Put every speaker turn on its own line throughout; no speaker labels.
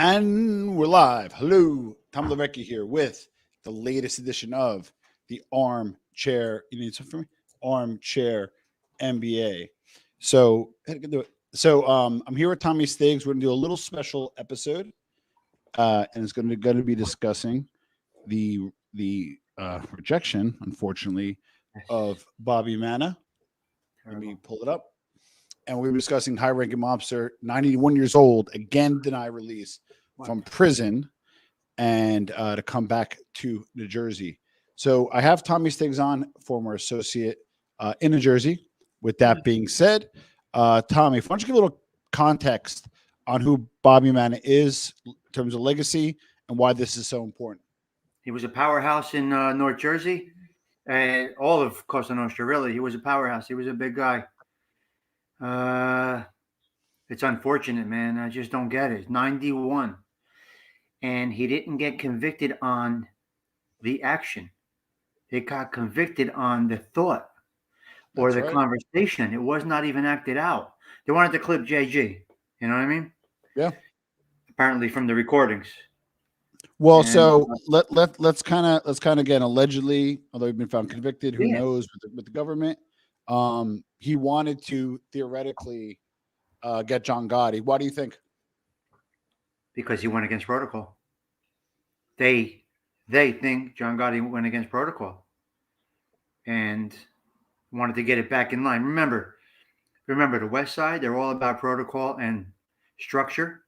And we're live. Hello, Tom Levecki here with the latest edition of the Armchair. You need something for me? Armchair NBA. So, I'm here with Tommy Stigs. We're gonna do a little special episode, and it's going to be discussing the rejection, unfortunately, of Bobby Manna. Let me pull it up. And we're discussing high-ranking mobster, 91 years old, again denied release from prison, and to come back to New Jersey. So I have Tommy Stigs on, former associate in New Jersey. With that being said, Tommy, why don't you give a little context on who Bobby Manna is in terms of legacy and why this is so important?
He was a powerhouse in North Jersey, and all of Cosa Nostra, really. He was a powerhouse. He was a big guy. It's unfortunate, man. I just don't get it. 91. And he didn't get convicted on the action. He got convicted on the thought or the conversation. It was not even acted out. They wanted to clip JG. You know what I mean?
Yeah.
Apparently from the recordings.
Well, so let's kind of again, allegedly, although he's been found convicted, who knows with the government. He wanted to theoretically get John Gotti. Why do you think?
Because he went against protocol. They think John Gotti went against protocol and wanted to get it back in line. Remember the West Side, they're all about protocol and structure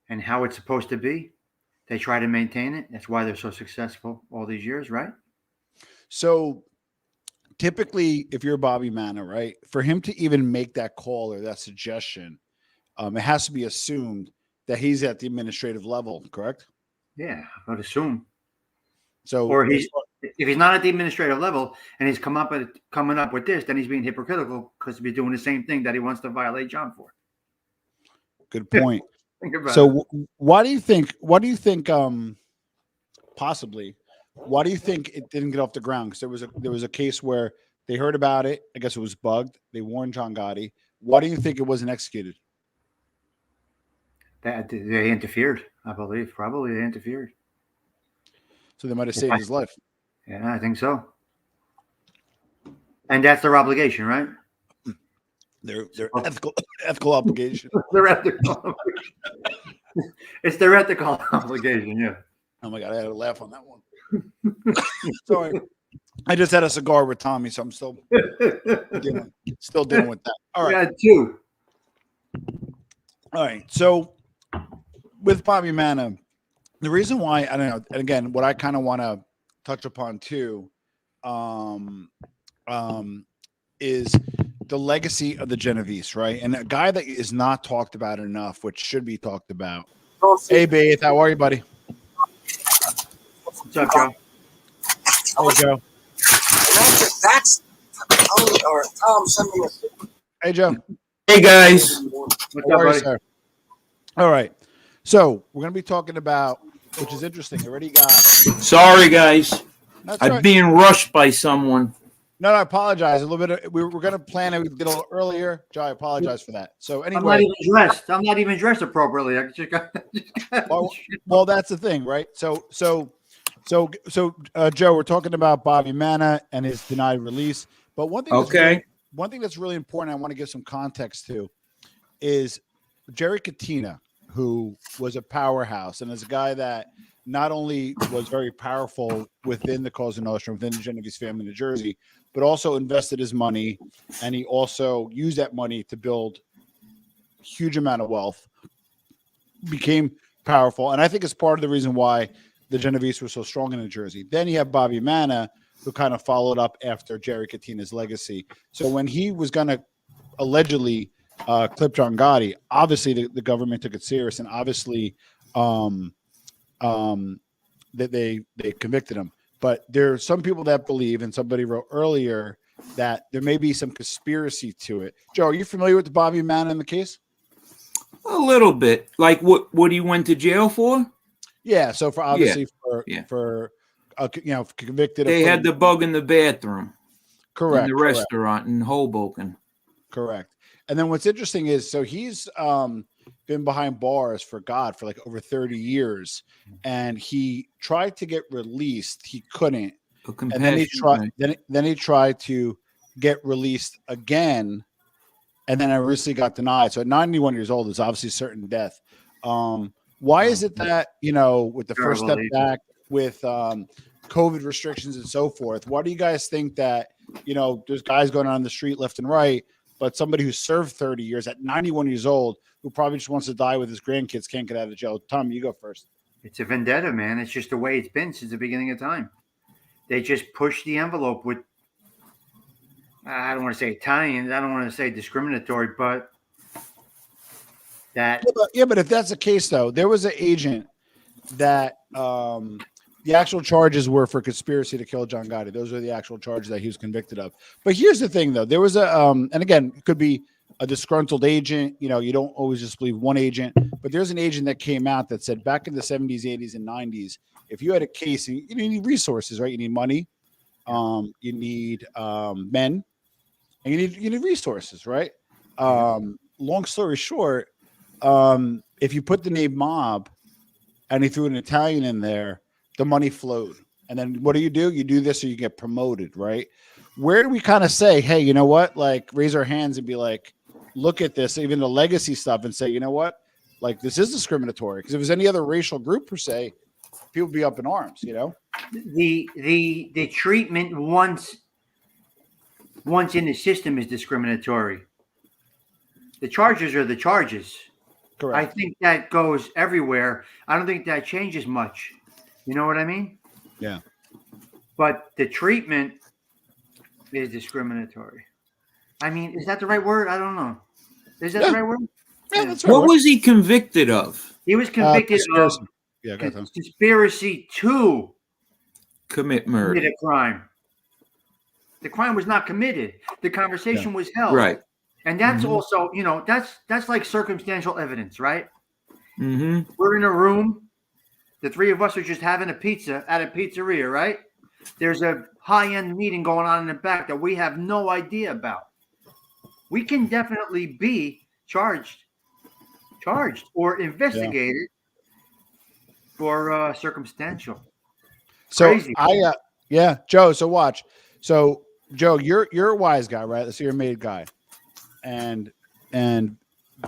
and how it's supposed to be. They try to maintain it. That's why they're so successful all these years, right?
So typically, if you're Bobby Manna, right, for him to even make that call or that suggestion, it has to be assumed that he's at the administrative level, correct?
Yeah, I would assume.
So,
or if he's not at the administrative level and he's coming up with this, then he's being hypocritical because he's doing the same thing that he wants to violate John for.
Good point.
Think about
so, it. Why do you think? Possibly, why do you think it didn't get off the ground? Because there was a case where they heard about it. I guess it was bugged. They warned John Gotti. Why do you think it wasn't executed?
That they interfered, I believe. Probably they interfered.
So they might have saved his life.
Yeah, I think so. And that's their obligation, right?
Their ethical obligation.
Their ethical obligation. It's their ethical obligation, yeah.
Oh my God, I had to laugh on that one. Sorry. I just had a cigar with Tommy, so I'm still dealing with that. All right.
Yeah, too.
All right. So with Bobby Manna, the reason why, I don't know, and again, what I kind of want to touch upon too, is the legacy of the Genovese, right? And a guy that is not talked about enough, which should be talked about. Hey, Baith, how are you, buddy?
What's up, Joe?
Hey, Joe.
That's or Tom sent me a.
Hey, Joe.
Hey, guys.
What's up, buddy?
Sir? All right. So we're going to be talking about, which is interesting. I already got.
Sorry, guys. I'm being rushed by someone.
No, I apologize. A little bit. We were going to plan it. We did a little earlier. Joe, I apologize for that. So anyway,
I'm not even dressed appropriately. I just got.
well, that's the thing, right? So, Joe, we're talking about Bobby Manna and his denied release. But one thing that's really important, I want to give some context to, is Jerry Katina, who was a powerhouse and is a guy that not only was very powerful within the Cosa Nostra, within the Genovese family in New Jersey, but also invested his money, and he also used that money to build a huge amount of wealth, became powerful, and I think it's part of the reason why the Genovese were so strong in New Jersey. Then you have Bobby Manna, who kind of followed up after Jerry Katina's legacy. So when he was going to allegedly clip John Gotti, obviously the government took it serious, and obviously that they convicted him. But there are some people that believe, and somebody wrote earlier, that there may be some conspiracy to it. Joe, are you familiar with the Bobby Manna in the case?
A little bit. Like what he went to jail for?
Yeah. So for convicted.
They had the bug in the bathroom.
Correct.
In the restaurant in Hoboken.
Correct. And then what's interesting is, so he's been behind bars for like over 30 years, and he tried to get released. He couldn't, and then he tried. Then he tried to get released again, and then I recently got denied. So at 91 years old, it's obviously certain death. Why is it that, with the first step back, with COVID restrictions and so forth, why do you guys think that, there's guys going on the street left and right, but somebody who served 30 years at 91 years old, who probably just wants to die with his grandkids, can't get out of jail? Tom, you go first.
It's a vendetta, man. It's just the way it's been since the beginning of time. They just push the envelope with, I don't want to say Italians, I don't want to say discriminatory, but that.
Yeah, but if that's the case, though, there was an agent that the actual charges were for conspiracy to kill John Gotti. Those are the actual charges that he was convicted of. But here's the thing, though. There was and again, it could be a disgruntled agent. You don't always just believe one agent, but there's an agent that came out that said back in the 70s, 80s, and 90s, if you had a case, you need resources, right? You need money, you need men, and you need resources, right? Long story short, if you put the name mob and he threw an Italian in there, the money flowed. And then what do? You do this or you get promoted, right? Where do we kind of say, hey, you know what? Like, raise our hands and be like, look at this, even the legacy stuff, and say, you know what? Like, this is discriminatory. Because if it was any other racial group per se, people would be up in arms,
The treatment once in the system is discriminatory. The charges are the charges.
Correct.
I think that goes everywhere. I don't think that changes much. You know what I mean?
Yeah.
But the treatment is discriminatory. I mean, is that the right word? I don't know. Is that the right word?
Yeah, that's
right. What was he convicted of?
He was convicted of conspiracy to
commit murder.
Commit a crime. The crime was not committed. The conversation was held.
Right.
And that's also, that's like circumstantial evidence, right?
Mm-hmm.
We're in a room. The three of us are just having a pizza at a pizzeria, right? There's a high-end meeting going on in the back that we have no idea about. We can definitely be charged or investigated for circumstantial.
So
Crazy.
Joe. So watch. So Joe, you're a wise guy, right? Let's say you're a made guy, and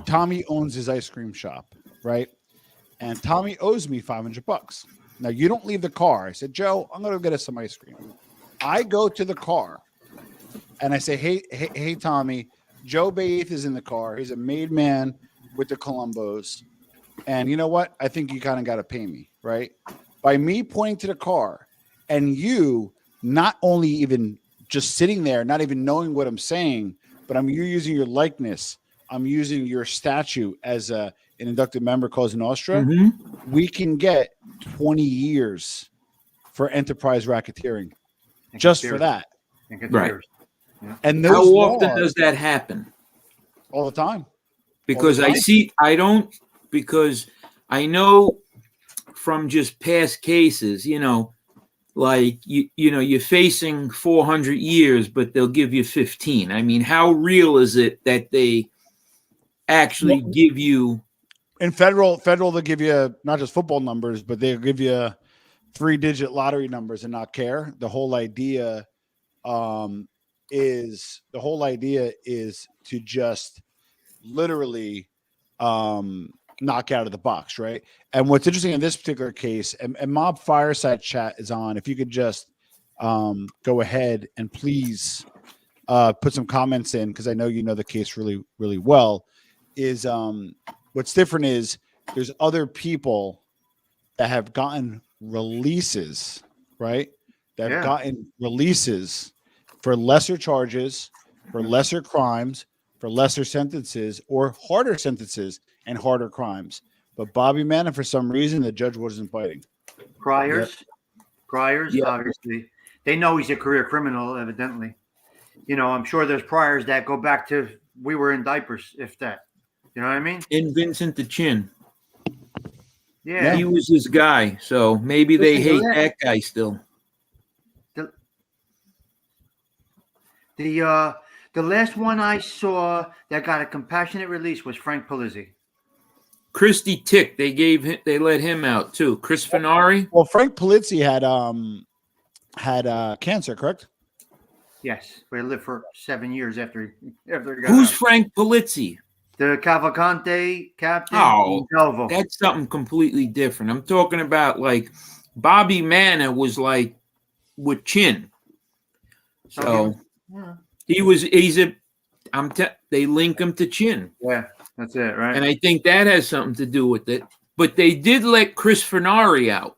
Tommy owns his ice cream shop, right? And Tommy owes me $500. Now you don't leave the car. I said, Joe, I'm going to get us some ice cream. I go to the car and I say, hey, Tommy, Joe Baith is in the car. He's a made man with the Columbos. And you know what? I think you kind of got to pay me, right? By me pointing to the car and you not only even just sitting there, not even knowing what I'm saying, but you're using your likeness. I'm using your statue as an inducted member cause Nostra.
Mm-hmm.
We can get 20 years for enterprise racketeering just for that.
Right.
Yeah.
And
how often does that happen?
All the time.
Because because I know from just past cases, like you're facing 400 years, but they'll give you 15. I mean, how real is it that they actually give you?
In federal, they'll give you not just football numbers, but they'll give you 3-digit lottery numbers and not care. The whole idea is to just literally knock out of the box, right? And what's interesting in this particular case, and Mob Fireside Chat is on. If you could just go ahead and please put some comments in, because I know you know the case really, really well. Is what's different is there's other people that have gotten releases, right? That have gotten releases for lesser charges, for lesser crimes, for lesser sentences, or harder sentences and harder crimes. But Bobby Manna, for some reason, the judge wasn't biting.
Priors, obviously. They know he's a career criminal, evidently. I'm sure there's priors that go back to we were in diapers, if that. You know what I mean?
In Vincent the Chin.
Yeah.
He was his guy, so maybe they hate that guy still.
The last one I saw that got a compassionate release was Frank Polizzi.
Christy Tick, they let him out too. Chris Finari.
Well, Frank Polizzi had cancer, correct?
Yes, but he lived for 7 years after he got
Who's
out.
Frank Polizzi?
The Cavalcante captain.
Oh,
in Delvo.
that's something completely different. I'm talking about like Bobby Manna was like with Chin. So
Yeah.
they link him to Chin.
Yeah, that's it, right?
And I think that has something to do with it. But they did let Chris Finari out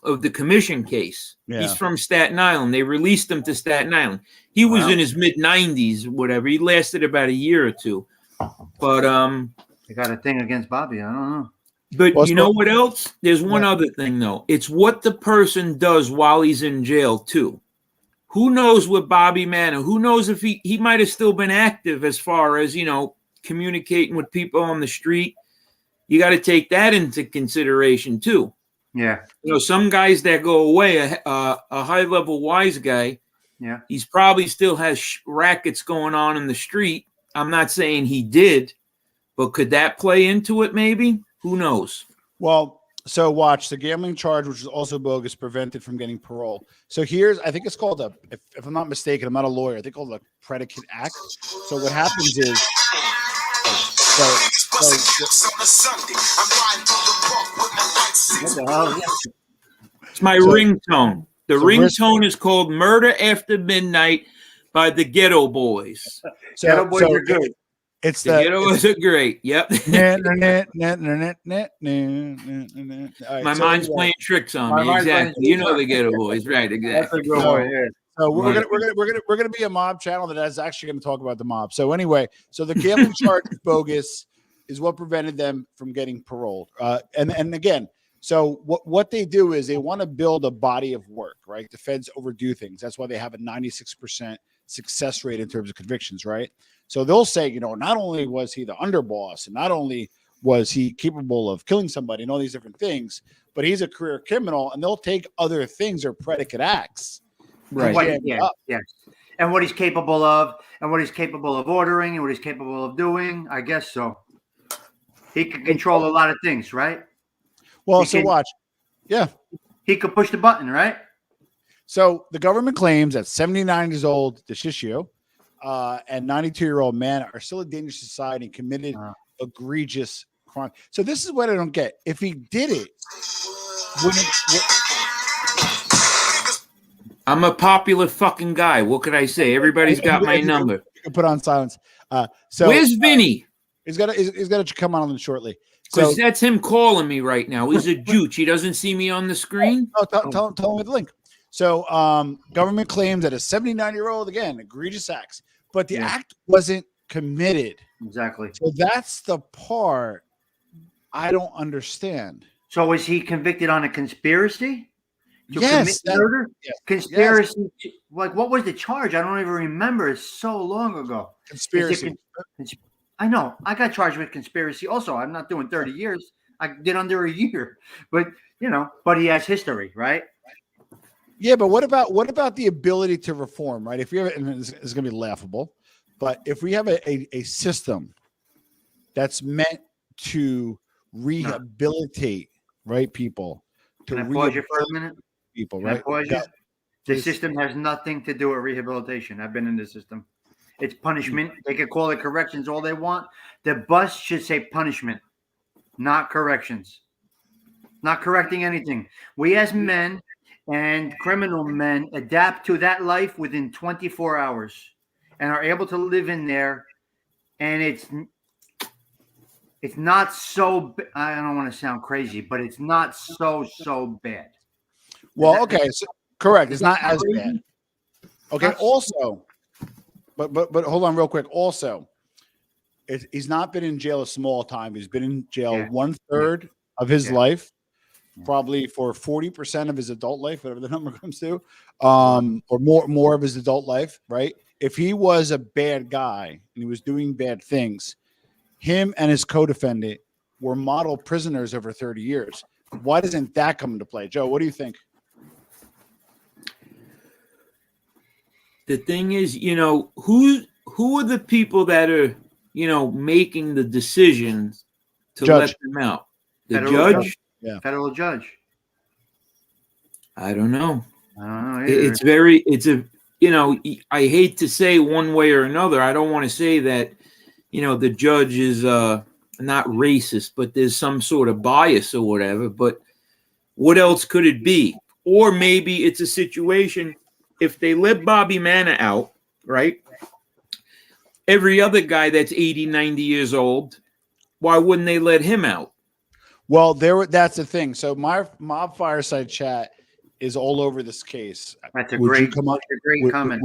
of the commission case.
Yeah.
He's from Staten Island. They released him to Staten Island. He was in his mid-90s, whatever. He lasted about a year or two. But
they got a thing against Bobby. I don't know.
But
Well,
you know what else? There's one other thing though. It's what the person does while he's in jail too. Who knows with Bobby Manna? Who knows if he might have still been active as far as, communicating with people on the street. You got to take that into consideration too.
Yeah.
Some guys that go away, a high-level wise guy,
yeah,
he's probably still has rackets going on in the street. I'm not saying he did, but could that play into it maybe? Who knows?
Well, so watch the gambling charge, which is also bogus, prevented from getting parole. So I think it's called if I'm not mistaken, I'm not a lawyer, I think called a predicate act. So what happens is,
what the hell is that?
It's my ringtone. The ringtone is called "Murder After Midnight" by the Ghetto Boys.
Ghetto Boys are good.
It's
the Ghetto Boys are great. Yep. My mind's playing tricks on me. Exactly. You know the Ghetto Boys, right? Exactly.
That's a good one. Yeah.
So we're gonna be a mob channel that is actually going to talk about the mob. So anyway, so the gambling charge bogus is what prevented them from getting paroled. And again, so what they do is they want to build a body of work, right? The feds overdo things. That's why they have a 96% success rate in terms of convictions, right? So they'll say, not only was he the underboss, and not only was he capable of killing somebody and all these different things, but he's a career criminal, and they'll take other things or predicate acts.
Right.
Yeah. And what he's capable of, and what he's capable of ordering, and what he's capable of doing. I guess so. He can control a lot of things, right?
Well, watch. Yeah.
He could push the button, right?
So the government claims that 79 years old Judicial and 92-year-old man are still a dangerous to society and committed egregious crime. So this is what I don't get. If he did it,
I'm a popular fucking guy. What could I say? Everybody's got my number.
You can put on silence. So
where's Vinny?
He's got to come on shortly.
Because that's him calling me right now. He's a jooch. He doesn't see me on the screen.
Tell him with the link. So government claims that a 79-year-old, again, egregious acts, but the act wasn't committed.
Exactly.
So that's the part I don't understand.
So was he convicted on a conspiracy?
Yes.
Murder? Yes. Conspiracy. Yes. Like, what was the charge? I don't even remember. It's so long ago.
Conspiracy.
I know. I got charged with conspiracy also. I'm not doing 30 years. I did under a year. But, but he has history, right?
Yeah, but what about the ability to reform, right? If we have it, and it's going to be laughable, but if we have a system that's meant to rehabilitate, right, people.
Can I pause you for a minute?
People, right?
The system has nothing to do with rehabilitation. I've been in the system. It's punishment. They can call it corrections all they want. The bus should say punishment, not corrections. Not correcting anything. We as men and criminal men adapt to that life within 24 hours and are able to live in there. And it's not so, I don't want to sound crazy, but it's not so bad.
Well, okay, so correct. It's not as bad. Okay. Also, but hold on real quick. Also, he's not been in jail a small time. He's been in jail 1/3 of his life, probably for 40% of his adult life, whatever the number comes to, or more of his adult life. Right? If he was a bad guy and he was doing bad things, him and his co-defendant were model prisoners over 30 years. Why doesn't that come into play, Joe? What do you think?
The thing is, who are the people that are, making the decisions to
Judge.
let them out? The
Federal
judge?
Yeah.
Federal judge.
I don't know.
I don't know either.
I hate to say one way or another. I don't want to say that, the judge is not racist, but there's some sort of bias or whatever. But what else could it be? Or maybe it's a situation, if they let Bobby Manna out, right? Every other guy that's 80, 90 years old, why wouldn't they let him out?
Well, that's the thing. So my mob fireside chat is all over this case.
That's a
Would you
great,
come on?
that's a great comment.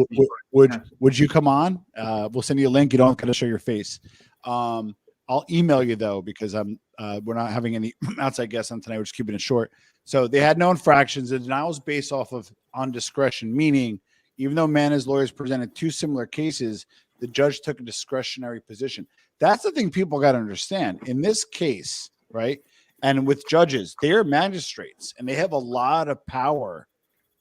Would you come on? We'll send you a link. You don't have to show your face. I'll email you though, because we're not having any outside guests on tonight. We're just keeping it short. So they had no infractions. The denial was based off of on discretion, meaning even though Manna's lawyers presented two similar cases, the judge took a discretionary position. That's the thing people got to understand in this case, right? And with judges, they're magistrates and they have a lot of power.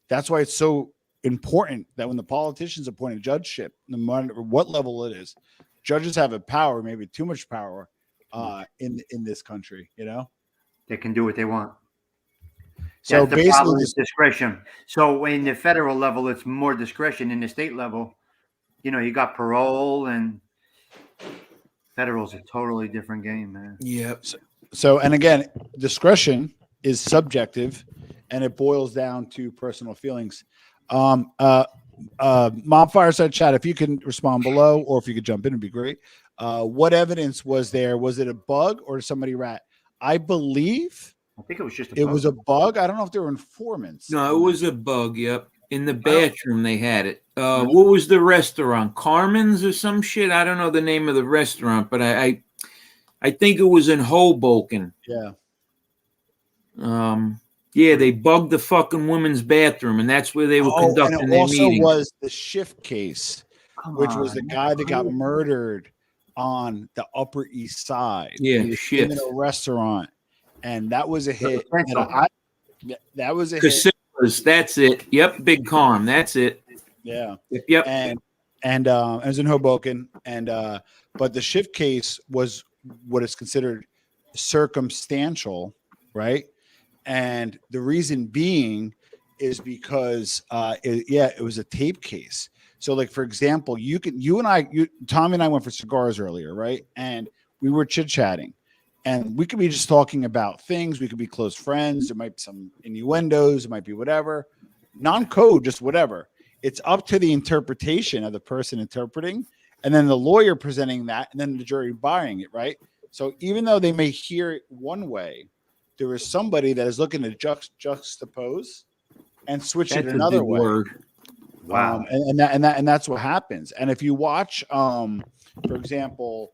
That's why it's so important that when the politicians appoint a judgeship, no matter what level it is, judges have a power, maybe too much power in this country,
They can do what they want.
So
that's the problem
basically,
with discretion. So in the federal level, it's more discretion. In the state level, you got parole, and federal's a totally different game, man.
Yep.
So, and again, discretion is subjective, and it boils down to personal feelings. Mob Fireside Chat, if you can respond below, or if you could jump in, it'd be great. What evidence was there? Was it a bug or somebody rat? I believe
I think it was just
it was a bug. I don't know if there were informants.
No, it was a bug. Yep. In the bathroom, they had it. What was the restaurant? Carmen's or some shit? I don't know the name of the restaurant, but I think it was in Hoboken.
Yeah.
Yeah, they bugged the fucking women's bathroom, and that's where they were conducting
and it
their
also
meeting.
was the Schiff case, which was the guy that got murdered on the Upper East Side.
Yeah,
he was
Schiff.
in a restaurant, and that was a hit. That was a hit.
Casinos, that's it. Yep, Big Calm, that's it.
Yeah.
Yep.
And it was in Hoboken, but the Schiff case was what is considered circumstantial, right? And the reason being is because it was a tape case. So, like, for example, Tommy and I went for cigars earlier, right? And we were chit-chatting, and we could be just talking about things. We could be close friends. There might be some innuendos. It might be whatever. Non-code, just whatever. It's up to the interpretation of the person interpreting, and then the lawyer presenting that, and then the jury buying it, right? So even though they may hear it one way, there is somebody that is looking to juxtapose and switch it another way.
Word.
Wow.
And that's what happens. And if you watch, for example,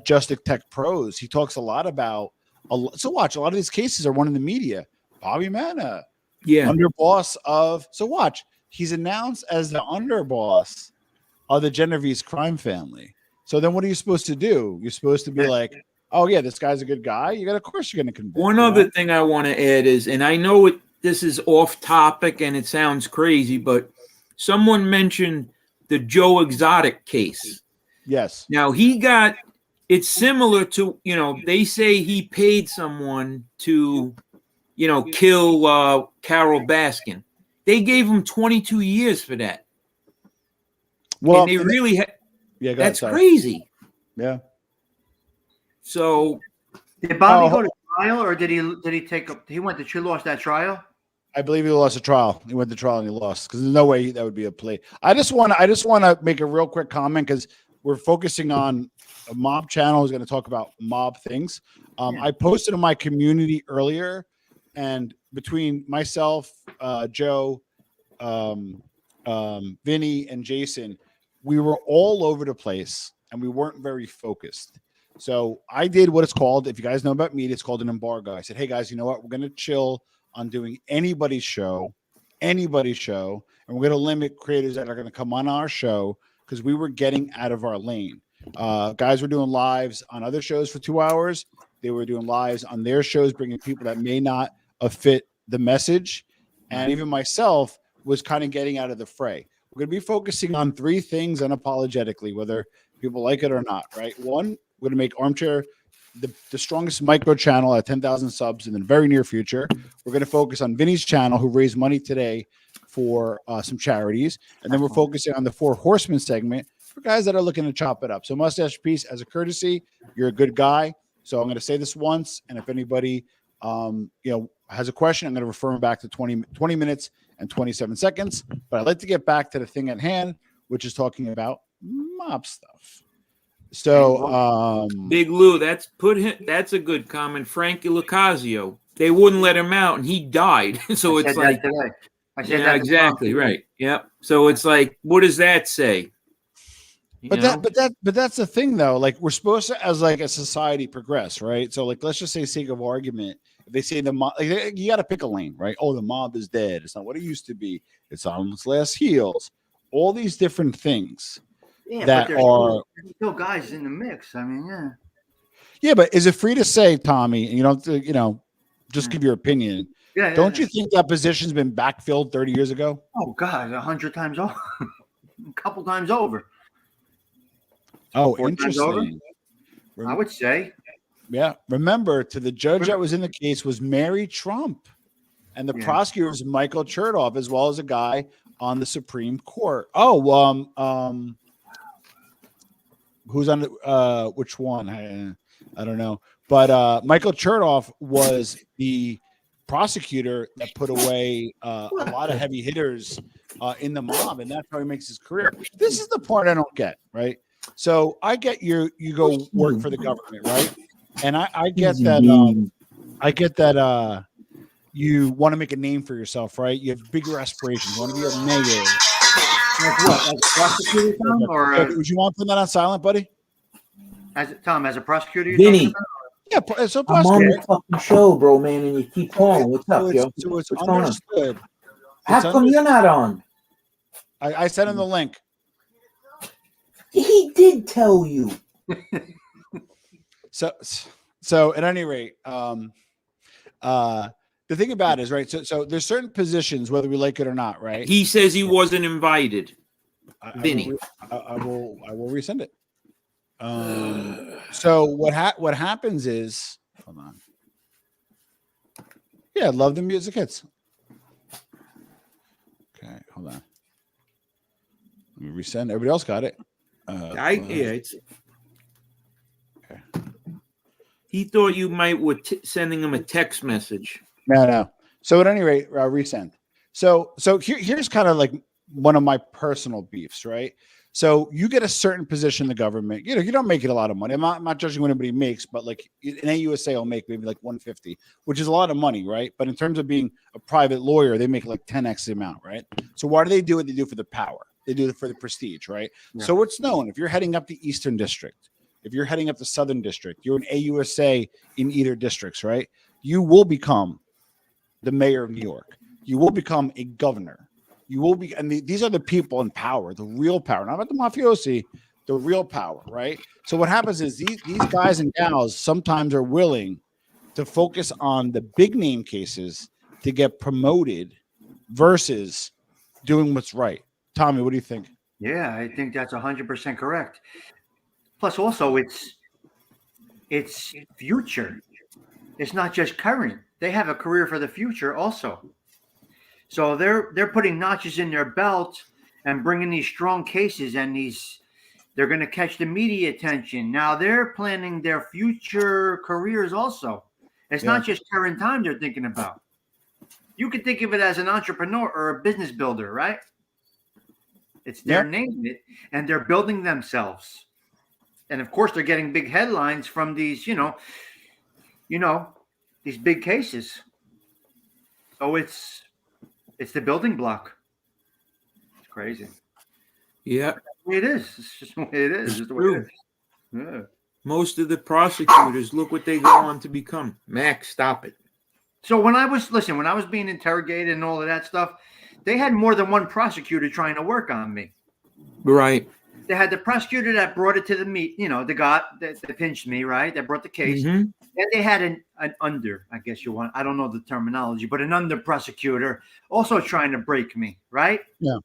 Justice Tech Pros, he talks a lot about. So watch, a lot of these cases are won in the media. Bobby Manna, underboss of. So watch, he's announced as the underboss of the Genovese crime family. So then, what are you supposed to do? You're supposed to be like, oh yeah, this guy's a good guy. Of course, you're going to convict.
One other thing I want to add is, and I know this is off topic and it sounds crazy, but someone mentioned the Joe Exotic case.
Yes.
Now it's similar to, they say he paid someone to, kill Carol Baskin. They gave him 22 years for that.
Well,
and they really that's
sorry.
crazy.
Yeah.
So
did Bobby go to trial, or did he he lost that trial?
I believe he lost a trial. He went to trial and he lost, because there's no way that would be a play. I just want to make a real quick comment, because we're focusing on a mob channel who's going to talk about mob things. I posted in my community earlier, and between myself, Joe, Vinny, and Jason, we were all over the place and we weren't very focused. So I did what it's called, if you guys know about media, it's called an embargo. I said, hey guys, you know what? We're going to chill on doing anybody's show, and we're going to limit creators that are going to come on our show, because we were getting out of our lane. Guys were doing lives on other shows for 2 hours. They were doing lives on their shows, bringing people that may not have fit the message. And even myself was kind of getting out of the fray. We're going to be focusing on 3 things unapologetically, whether people like it or not, right? One, we're going to make Armchair the strongest micro channel at 10,000 subs in the very near future. We're going to focus on Vinny's channel, who raised money today for some charities. And then we're focusing on the Four Horsemen segment for guys that are looking to chop it up. So Mustache Piece, as a courtesy, you're a good guy. So I'm going to say this once. And if anybody, has a question, I'm going to refer them back to 20 minutes and 27 seconds. But I'd like to get back to the thing at hand, which is talking about mob stuff. So
Big Lou, that's a good comment. Frankie Lucasio, they wouldn't let him out and he died. So it's like, yeah, exactly right. Yep. So it's like, what does that say?
But that's the thing though. Like, we're supposed to, as like a society, progress, right? So like, let's just say, sake of argument, if they say the mob, like, you got to pick a lane, right? Oh, the mob is dead. It's not what it used to be. It's on its last heels. All these different things.
Yeah,
that
but
are
still guys in the mix. I mean,
yeah, but is it free to say, Tommy, and you don't have to, just give your opinion?
Yeah.
Don't you think that position's been backfilled 30 years ago?
Oh God, 100 times over, a couple times over.
Oh,
4 times over,
interesting.
I would say.
Yeah. Remember, to the judge that was in the case was Mary Trump, and the prosecutor was Michael Chertoff, as well as a guy on the Supreme Court. Oh, who's on the which one? I don't know. But Michael Chertoff was the prosecutor that put away a lot of heavy hitters in the mob, and that's how he makes his career. This is the part I don't get, right? So I get you go work for the government, right? And I get that you want to make a name for yourself, right? You have bigger aspirations. You want to be a mayor.
Like what? As a prosecutor, Tom? Or
would you want to put that on silent, buddy?
As a prosecutor?
Vinny.
Yeah, so
I'm on the fucking show, bro, man, and you keep calling. What's up, yo?
So it's
What's going on?
understood.
How come you're not on?
I sent him the link.
He did tell you.
So at any rate, the thing about it is, right, so there's certain positions, whether we like it or not, right?
He says he wasn't invited. Vinny.
I will resend it. So what happens is, hold on. Yeah, love the music hits. Okay, hold on. Let me resend. Everybody else got it.
It's
okay.
He thought you might were sending him a text message.
No. So at any rate, resend. So here's kind of like one of my personal beefs, right? So you get a certain position in the government. You don't make it a lot of money. I'm not judging what anybody makes, but like an AUSA will make maybe like 150, which is a lot of money, right? But in terms of being a private lawyer, they make like 10x the amount, right? So why do they do it? They do it for the power. They do it for the prestige, right? Yeah. So it's known, if you're heading up the Eastern District, if you're heading up the Southern District, you're an AUSA in either districts, right? You will become the mayor of New York. You will become a governor. You will be, and these are the people in power, the real power, not about the mafiosi, the real power, right? So what happens is these guys and gals sometimes are willing to focus on the big name cases to get promoted versus doing what's right. Tommy, what do you think?
Yeah, I think that's 100% correct. Plus, also, it's future. It's not just current. They have a career for the future also. So they're putting notches in their belt and bringing these strong cases, and they're going to catch the media attention. Now they're planning their future careers also. It's not just current time they're thinking about. You could think of it as an entrepreneur or a business builder, right? It's their name, and they're building themselves. And of course, they're getting big headlines from these, these big cases. So it's the building block. It's crazy.
Yeah.
That's the way it is. It's just the way it is. It's the way it is. Yeah.
Most of the prosecutors, look what they go on to become. Max, stop it.
So when I was being interrogated and all of that stuff, they had more than one prosecutor trying to work on me.
Right.
They had the prosecutor that brought it to the meet, the guy that pinched me, right? That brought the case. Mm-hmm. And they had an under, I guess you want, I don't know the terminology, but an under prosecutor also trying to break me, right?
Yeah.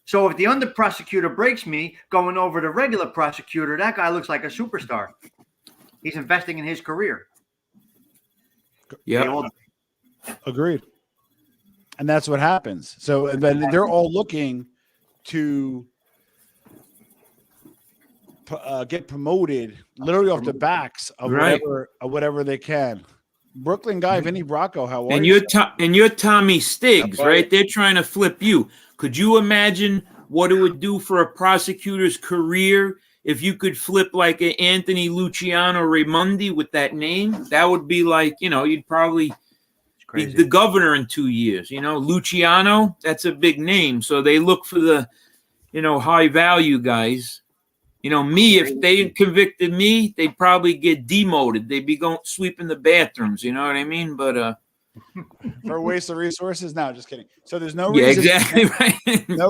So if the under prosecutor breaks me, going over the regular prosecutor, that guy looks like a superstar. He's investing in his career.
Yeah.
They all-
Agreed. And that's what happens. So and then they're all looking to get promoted literally off the backs of
Right.
whatever they can. Brooklyn guy, Vinny Bracco, how are
And
you?
you're Tommy Stigs,
How are
right?
you?
They're trying to flip you. Could you imagine what it would do for a prosecutor's career if you could flip like an Anthony Luciano Raimondi with that name? That would be like, you'd probably
It's
be
crazy.
the governor in 2 years. Luciano, that's a big name. So they look for the, high value guys. Me, if they convicted me, they'd probably get demoted. They'd be going sweeping the bathrooms. You know what I mean? But
For a waste of resources? No, just kidding. So there's no
yeah,
reason
exactly right.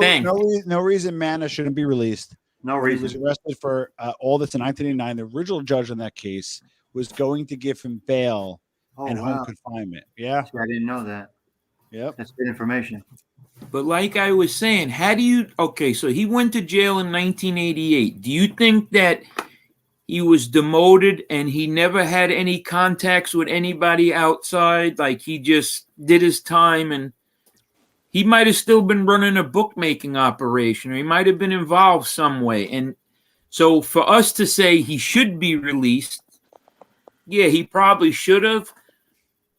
Thanks.
no reason Manna shouldn't be released.
No
When he was
reason.
arrested for all this in 1989. The original judge on that case was going to give him bail
Oh,
and home
wow.
confinement. Yeah.
See, I didn't know that.
Yep.
That's good information.
But like I was saying, so he went to jail in 1988. Do you think that he was demoted and he never had any contacts with anybody outside? Like he just did his time and he might have still been running a bookmaking operation or he might have been involved some way. And so for us to say he should be released, yeah, he probably should have,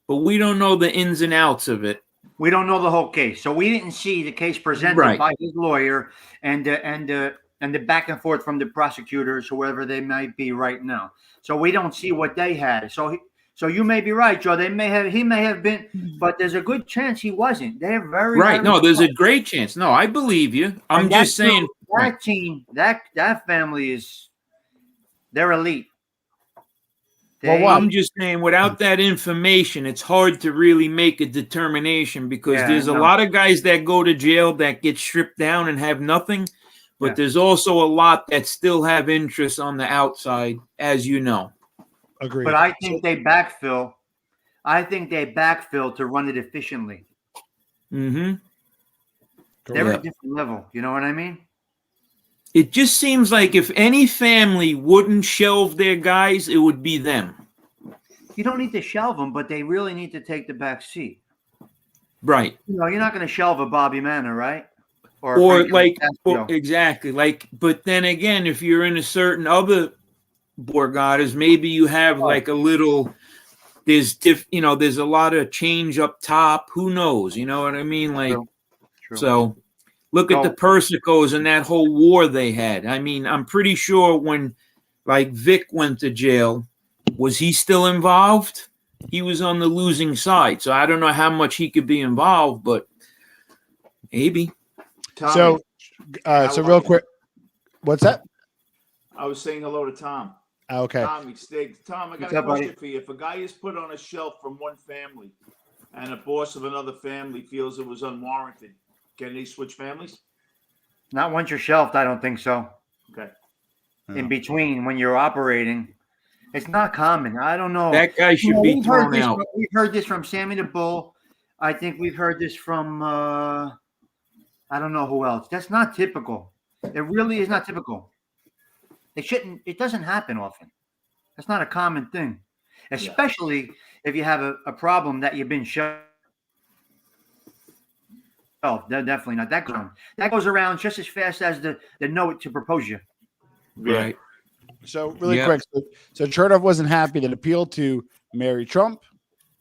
but we don't know the ins and outs of it.
We don't know the whole case, so we didn't see the case presented
Right.
by his lawyer and the back and forth from the prosecutors, whoever they might be right now. So we don't see what they had. So you may be right, Joe. He may have been, but there's a good chance he wasn't. They're very
Right.
very
No, there's a
smart.
great chance. No, I believe you. I'm
And that
just saying.
that team, that family they're elite.
I'm just saying, without that information, it's hard to really make a determination because
Yeah,
there's a
no.
lot of guys that go to jail that get stripped down and have nothing, but
Yeah.
there's also a lot that still have interest on the outside, as you know.
Agreed.
But I think they backfill. I think they backfill to run it efficiently.
Mm-hmm.
They're
Yeah.
at a different level. You know what I mean?
It just seems like if any family wouldn't shelve their guys, it would be them.
You don't need to shelve them, but they really need to take the back seat.
Right.
You're not going to shelve a Bobby Manna, right?
Or
Frank
like,
Castro.
exactly. Like, but then again, if you're in a certain other Borgatas, maybe you have like a little, there's a lot of change up top. Who knows? You know what I mean? Like,
True.
so look at the Persicos and that whole war they had. I mean, I'm pretty sure when like Vic went to jail, was he still involved? He was on the losing side. So I don't know how much he could be involved, but maybe.
Tommy,
So real quick, what's that?
I was saying hello to Tom.
Okay.
Tommy Stigs. Tom, I got
What's
a
up, buddy?
question for you. If a guy is put on a shelf from one family and a boss of another family feels it was unwarranted, can he switch families?
Not once you're shelved, I don't think so.
Okay.
In between, when you're operating, it's not common. I don't know.
That guy should be thrown out.
We've heard this from Sammy the Bull. I think we've heard this from I don't know who else. That's not typical. It really is not typical. It doesn't happen often. That's not a common thing, especially if you have a problem that you've been shelved. Definitely not. That goes around just as fast as the note to propose you.
Right.
So really quick, so Chernoff wasn't happy that appealed to Mary Trump,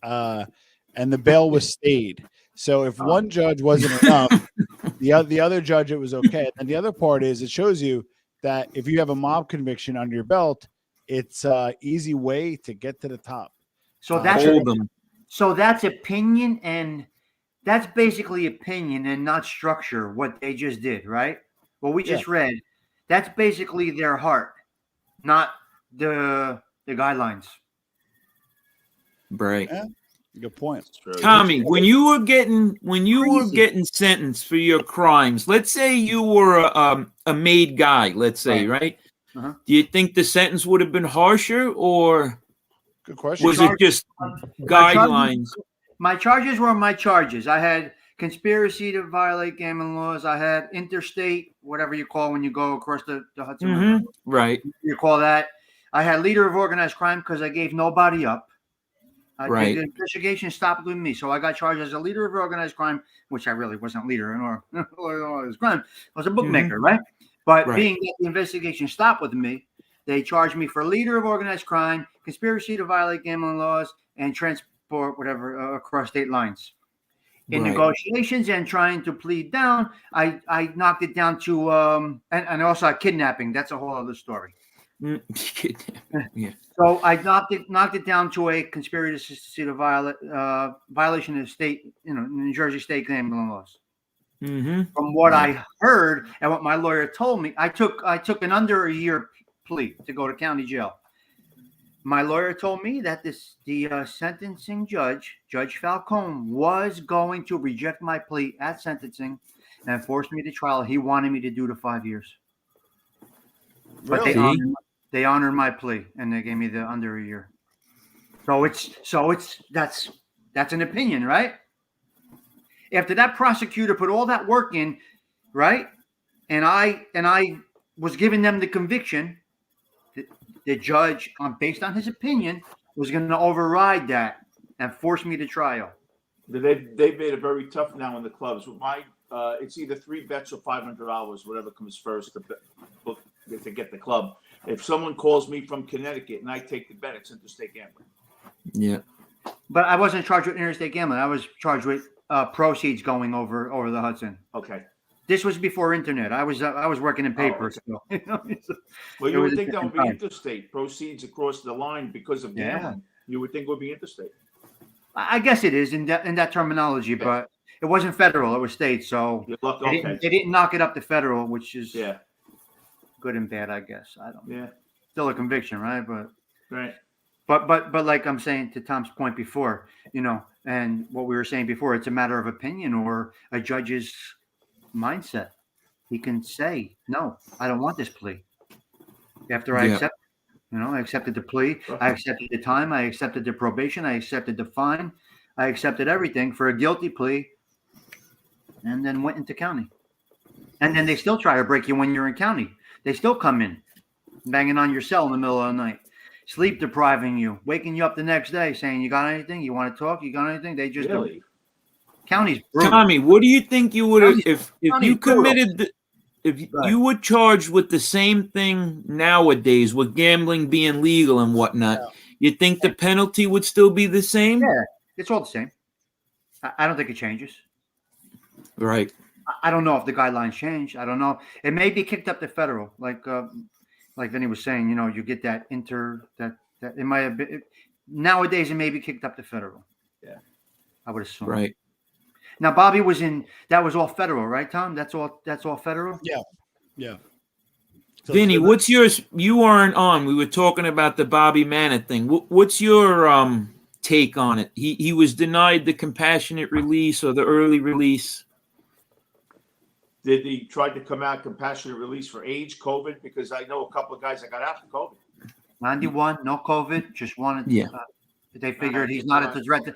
and the bail was stayed. So if one judge wasn't enough, the other judge, it was okay. And the other part is it shows you that if you have a mob conviction under your belt, it's an easy way to get to the top.
So that's opinion, and that's basically opinion and not structure. What they just did, right? What we just read, that's basically their heart, not the guidelines.
Right.
Yeah. Good point.
Tommy, when you were getting sentenced for your crimes, let's say you were a made guy, let's say, right?
Uh-huh.
Do you think the sentence would have been harsher, or
good question?
Was it just guidelines?
My charges were my charges. I had conspiracy to violate gambling laws. I had interstate, whatever you call when you go across the Hudson River.
Right.
You call that. I had leader of organized crime because I gave nobody up.
Right.
The investigation stopped with me, so I got charged as a leader of organized crime, which I really wasn't leader in organized crime. I was a bookmaker, right? But
Right.
being that the investigation stopped with me, they charged me for leader of organized crime, conspiracy to violate gambling laws, and transport whatever across state lines. In
Right.
negotiations and trying to plead down, I knocked it down to and also kidnapping. That's a whole other story.
Yeah.
So I knocked it down to a conspiracy to violation of state, New Jersey state gambling laws.
Mm-hmm.
From what I heard and what my lawyer told me, I took an under a year plea to go to county jail. My lawyer told me that the sentencing judge, Judge Falcone, was going to reject my plea at sentencing and force me to trial. He wanted me to do the 5 years. But
Really?
they honored my plea and they gave me the under a year. So that's an opinion, right? After that prosecutor put all that work in, right? And I was giving them the conviction. The judge, based on his opinion, was going to override that and force me to trial.
They've made it very tough now in the clubs. With it's either 3 bets or $500, whatever comes first to get the club. If someone calls me from Connecticut and I take the bet, it's interstate gambling.
Yeah.
But I wasn't charged with interstate gambling. I was charged with proceeds going over the Hudson.
Okay.
This was before internet. I was working in paper.
Okay.
So,
Well,
it
you
was
would
a
think that would be
different time.
interstate. Proceeds across the line because of gambling. You would think it would be interstate.
I guess it is in that terminology, but it wasn't federal. It was state. So
You're lucky.
they
Okay.
didn't knock it up to federal, which is
Yeah.
good and bad, I guess. I don't know.
Yeah.
Still a conviction, right? But
Right.
But like I'm saying to Tom's point before, and what we were saying before, it's a matter of opinion or a judge's mindset. He can say, no, I don't want this plea. After I accept, I accepted the plea, I accepted the time, I accepted the probation, I accepted the fine, I accepted everything for a guilty plea, and then went into county. And then they still try to break you when you're in county. They still come in, banging on your cell in the middle of the night, sleep depriving you, waking you up the next day, saying, "You got anything? You want to talk? You got anything?" They just
Really?
County's brutal.
Tommy, what do you think you would have if
County's
you
brutal.
committed if you were charged with the same thing nowadays with gambling being legal and whatnot? You think the penalty would still be the same?
Yeah, it's all the same. I don't think it changes.
Right.
I don't know if the guidelines change. I don't know. It may be kicked up to federal, like Vinny was saying. You get that that it might have been nowadays. It may be kicked up to federal.
Yeah,
I would assume.
Right.
Now Bobby was in. That was all federal, right, Tom? That's all federal.
Yeah. So
Vinny,
it's-
what's yours? You weren't on. We were talking about the Bobby Manna thing. What's your take on it? He was denied the compassionate release or the early release.
Did he try to come out compassionate release for age, COVID? Because I know a couple of guys that got out for COVID.
91, no COVID, just wanted.
Yeah.
They figured he's not a threat to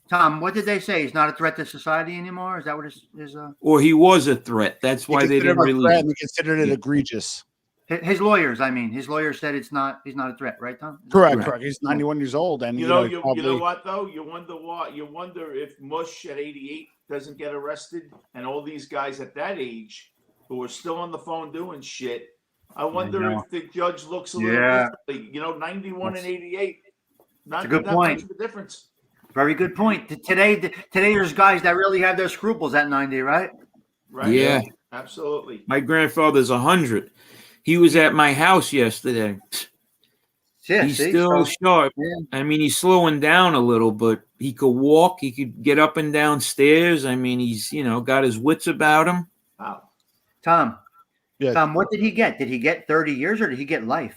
Tom. What did they say? He's not a threat to society anymore. Is that what his
Or he was a threat. That's why they didn't release him.
We considered it egregious.
his lawyers? I mean, his lawyer said he's not a threat, right, Tom?
Correct. He's 91 years old, and
You know what though? You wonder why. You wonder if Mush at 88 doesn't get arrested, and all these guys at that age who are still on the phone doing shit. I wonder if the judge looks a little differently. 91 and 88. Not
a good
that
point.
much of a difference.
Very good point. Today there's guys that really have their scruples at 90, right?
Right.
Yeah.
Absolutely.
My grandfather's 100. He was at my house yesterday.
Yeah,
He's still sharp.
Yeah.
I mean, he's slowing down a little, but he could walk. He could get up and down stairs. I mean, he's, got his wits about him.
Wow.
Tom.
Yeah.
Tom, what did he get? Did he get 30 years or did he get life?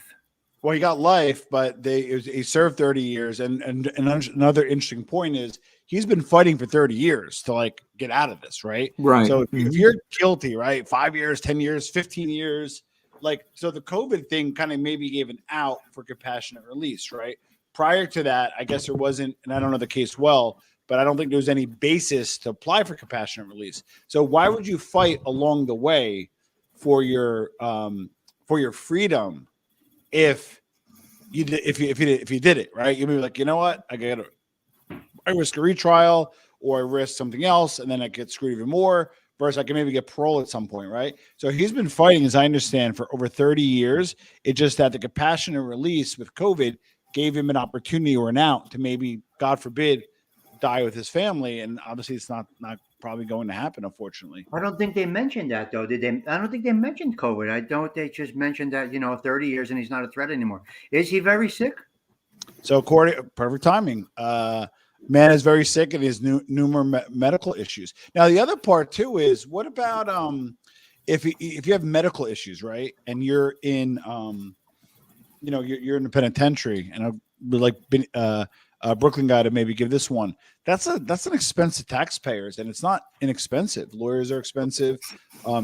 Well, he got life, but he served 30 years. And another interesting point is he's been fighting for 30 years to get out of this, right?
Right.
So if you're guilty, right, 5 years, 10 years, 15 years, so the COVID thing kind of maybe gave an out for compassionate release, right? Prior to that, I guess there wasn't, and I don't know the case well, but I don't think there was any basis to apply for compassionate release. So why would you fight along the way for your freedom if you did if you did it right, you'd be like, you know what, I risk a retrial or I risk something else, and then I get screwed even more. Versus I can maybe get parole at some point, right? So he's been fighting, as I understand, for over 30 years. It just that the compassionate release with COVID gave him an opportunity or an out to maybe, God forbid, die with his family. And obviously it's not probably going to happen, unfortunately.
I don't think they mentioned that though, did they? I don't think they mentioned COVID. They just mentioned that 30 years and he's not a threat anymore. Is he very sick?
So perfect timing. Man is very sick and he has numerous medical issues. Now the other part too is, what about if you have medical issues, right? And you're in you're in the penitentiary, and I'd like Brooklyn guy to maybe give this one. That's an expense to taxpayers, and it's not inexpensive. Lawyers are expensive,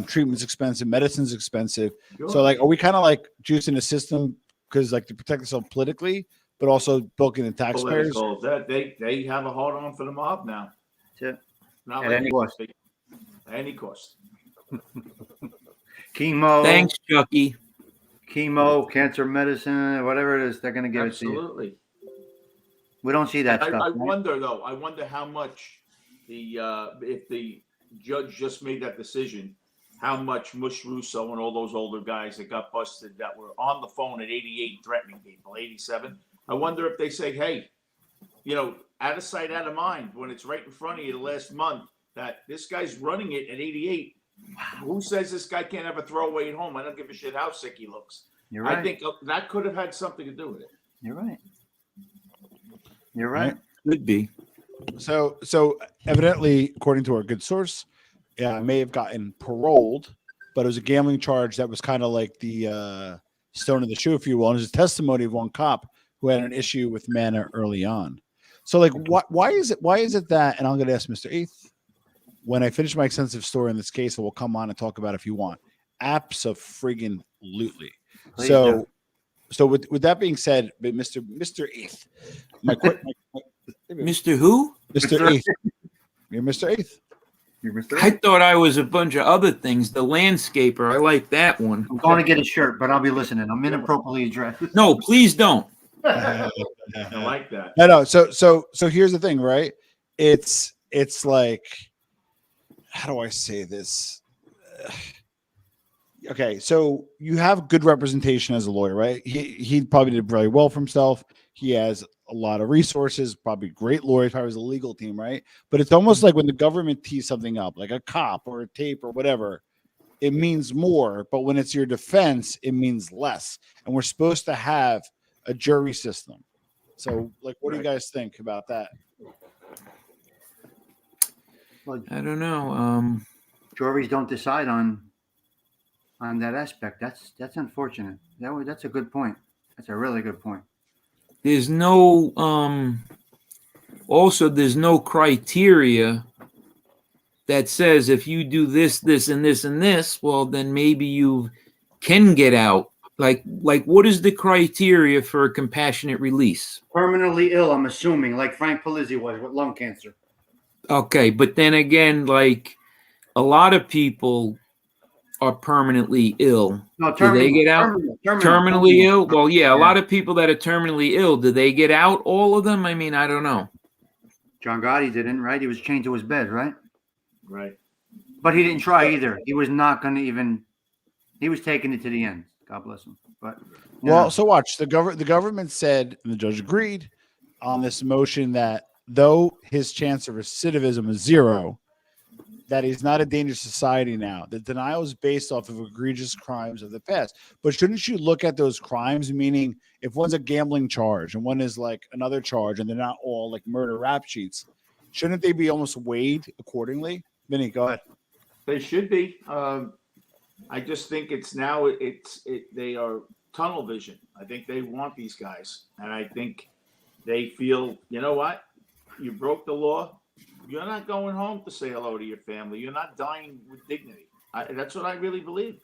treatment's expensive, medicine's expensive.
Sure.
So like, are we kind of like juicing the system because like to protect ourselves politically, but also bulking the taxpayers?
Political, that they have a hard on for the mob now.
That's it.
Not
At
like
any cost.
At any cost.
Chemo.
Thanks, Chucky.
Chemo, cancer medicine, whatever it is, they're going to give it to you.
Absolutely.
We don't see that stuff.
I
right?
wonder though. I wonder how much if the judge just made that decision, how much Mush Russo and all those older guys that got busted that were on the phone at 88 threatening people, 87. I wonder if they say, hey, out of sight, out of mind, when it's right in front of you the last month, that this guy's running it at 88. Who says this guy can't have a throwaway at home? I don't give a shit how sick he looks.
You're right.
I think that could have had something to do with it.
You're right. You're right.
Could be.
So evidently, according to our good source, may have gotten paroled, but it was a gambling charge that was kind of like the stone in the shoe, if you will. And there's a testimony of one cop who had an issue with Manna early on. So like, why is it that? And I'm going to ask Mr. Eighth when I finish my extensive story in this case, and we'll come on and talk about it if you want. Abso-friggin-lutely. So with that being said, Mr. Eighth,
Mr. Who?
Mr. Eighth, you're Mr. Eighth.
You're Mr.
I thought I was a bunch of other things. The landscaper, I like that one.
I'm going to get a shirt, but I'll be listening. I'm inappropriately addressed.
No, please don't.
I like that.
No. So here's the thing, right? It's like, how do I say this? Okay, so you have good representation as a lawyer, right? He probably did very well for himself. He has a lot of resources, probably great lawyers, probably has a legal team, right? But it's almost like when the government tees something up, like a cop or a tape or whatever, it means more. But when it's your defense, it means less. And we're supposed to have a jury system. So, like, what do you guys think about that?
I don't know.
Juries don't decide on that aspect. That's unfortunate. That's a good point. That's a really good point.
There's no also there's no criteria that says if you do this, this, and this, and this, well, then maybe you can get out. Like what is the criteria for a compassionate release?
Permanently ill, I'm assuming, like Frank Polizzi was with lung cancer.
Okay, but then again, like a lot of people are permanently ill.
No,
do they get out? Terminally ill? Well, yeah, a lot of people that are terminally ill, do they get out, all of them? I mean, I don't know.
John Gotti didn't, right? He was chained to his bed, right?
Right.
But he didn't try either. He was not going to even – he was taking it to the end. God bless him. But
so watch. The government said, and the judge agreed on this motion, that though his chance of recidivism is 0, that he's not a dangerous society now. The denial is based off of egregious crimes of the past. But shouldn't you look at those crimes? Meaning, if one's a gambling charge and one is like another charge, and they're not all like murder rap sheets, shouldn't they be almost weighed accordingly? Vinny, go ahead.
They should be. I just think they are tunnel vision. I think they want these guys, and I think they feel, you know what? You broke the law. You're not going home to say hello to your family. You're not dying with dignity. That's what I really believe.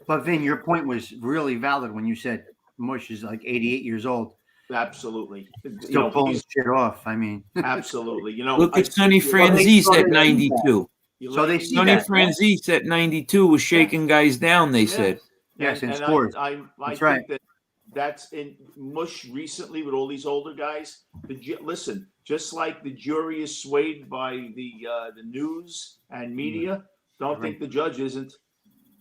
But Vin, your point was really valid when you said Mush is like 88 years old.
Absolutely.
Still pulling shit off. I mean,
absolutely.
Look at Sonny Franzese at 92.
So they see
Sonny
that.
Franzese at 92 was shaking guys down, they said.
Yes, in
and
sports.
I
That's
think
right.
that that's in mush recently with all these older guys. Listen, just like the jury is swayed by the news and media, don't think the judge isn't.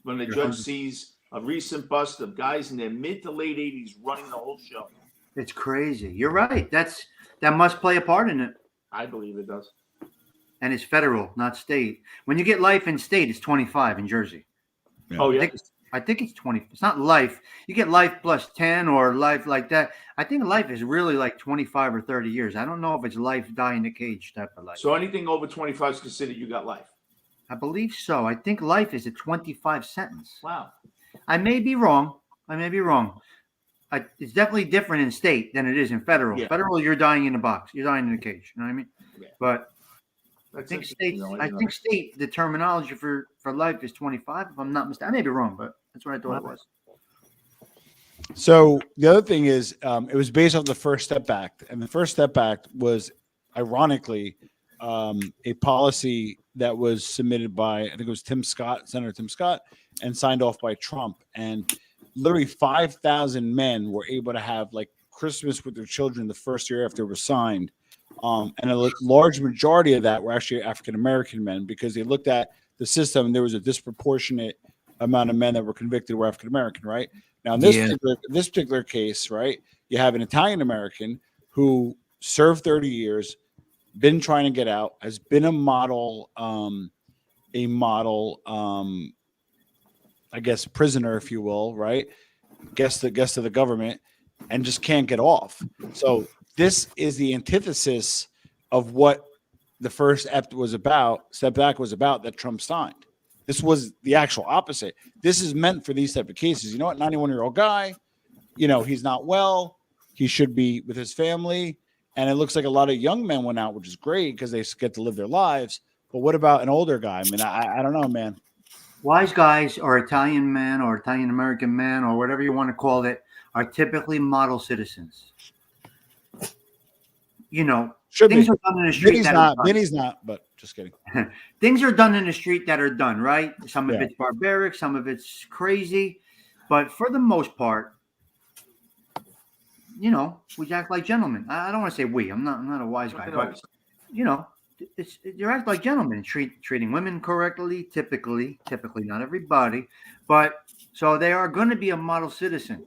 When the judge sees a recent bust of guys in their mid to late 80s running the whole show.
It's crazy. You're right. That must play a part in it.
I believe it does.
And it's federal, not state. When you get life in state, it's 25 in Jersey.
Yeah.
Oh, yeah.
I think it's 20. It's not life. You get life plus 10 or life like that. I think life is really like 25 or 30 years. I don't know if it's life, die in a cage type of life.
So anything over 25 is considered you got life.
I believe so. I think life is a 25 sentence.
Wow.
I may be wrong. It's definitely different in state than it is in federal.
Yeah.
Federal, you're dying in a box. You're dying in a cage. You know what I mean?
Yeah.
But
That's
I think
interesting,
state.
though,
I think state. The terminology for life is 25. If I'm not mistaken, I may be wrong, but that's what I thought it was.
So the other thing is, it was based off the First Step Act, and the First Step Act was, ironically, a policy that was submitted by, I think it was Senator Tim Scott, and signed off by Trump. And literally 5,000 men were able to have like Christmas with their children the first year after it was signed. And a large majority of that were actually African American men, because they looked at the system and there was a disproportionate amount of men that were convicted were African American, right? Now, in this particular case, right, you have an Italian American who served 30 years, been trying to get out, has been a model, I guess, prisoner, if you will, right? Guest of the government, and just can't get off. So this is the antithesis of what the first step back was about that Trump signed. This was the actual opposite. This is meant for these type of cases. You know what? 91-year-old guy, he's not well. He should be with his family. And it looks like a lot of young men went out, which is great because they get to live their lives. But what about an older guy? I mean, I don't know, man.
Wise guys or Italian men or Italian American men or whatever you want to call it are typically model citizens.
Should
things
be.
are done in the street.
Vinny's not, but just kidding.
Things are done in the street that are done, right? Some of it's barbaric, some of it's crazy. But for the most part, we act like gentlemen. I don't want to say we. I'm not a wise guy, but you act like gentlemen, treating women correctly, typically, not everybody, but so they are going to be a model citizen.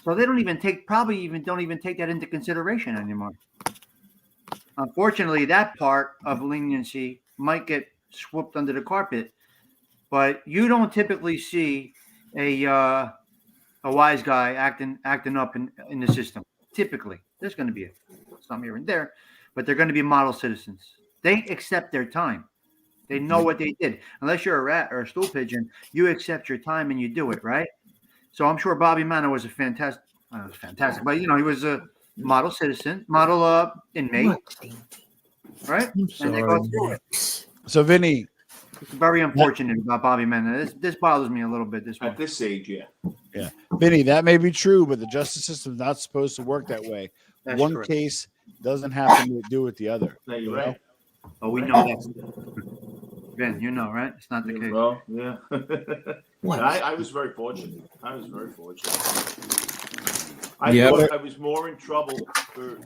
So they don't even take that into consideration anymore. Unfortunately, that part of leniency might get swooped under the carpet, but you don't typically see a wise guy acting up in the system. Typically, there's going to be some here and there, but they're going to be model citizens. They accept their time. They know what they did. Unless you're a rat or a stool pigeon, you accept your time and you do it, right? So I'm sure Bobby Manna was fantastic, but he was a model citizen, model inmate, right? And they go through it.
So Vinny,
it's very unfortunate about Bobby Manna. This bothers me a little bit.
At this age,
yeah, Vinny, that may be true, but the justice system is not supposed to work that way.
That's
One
correct.
case doesn't have to do with the other.
No, you're right.
Oh, we know that. Ben, right? It's not the case.
Well, yeah.
What?
I was very fortunate. I
Yeah.
thought I was more in trouble for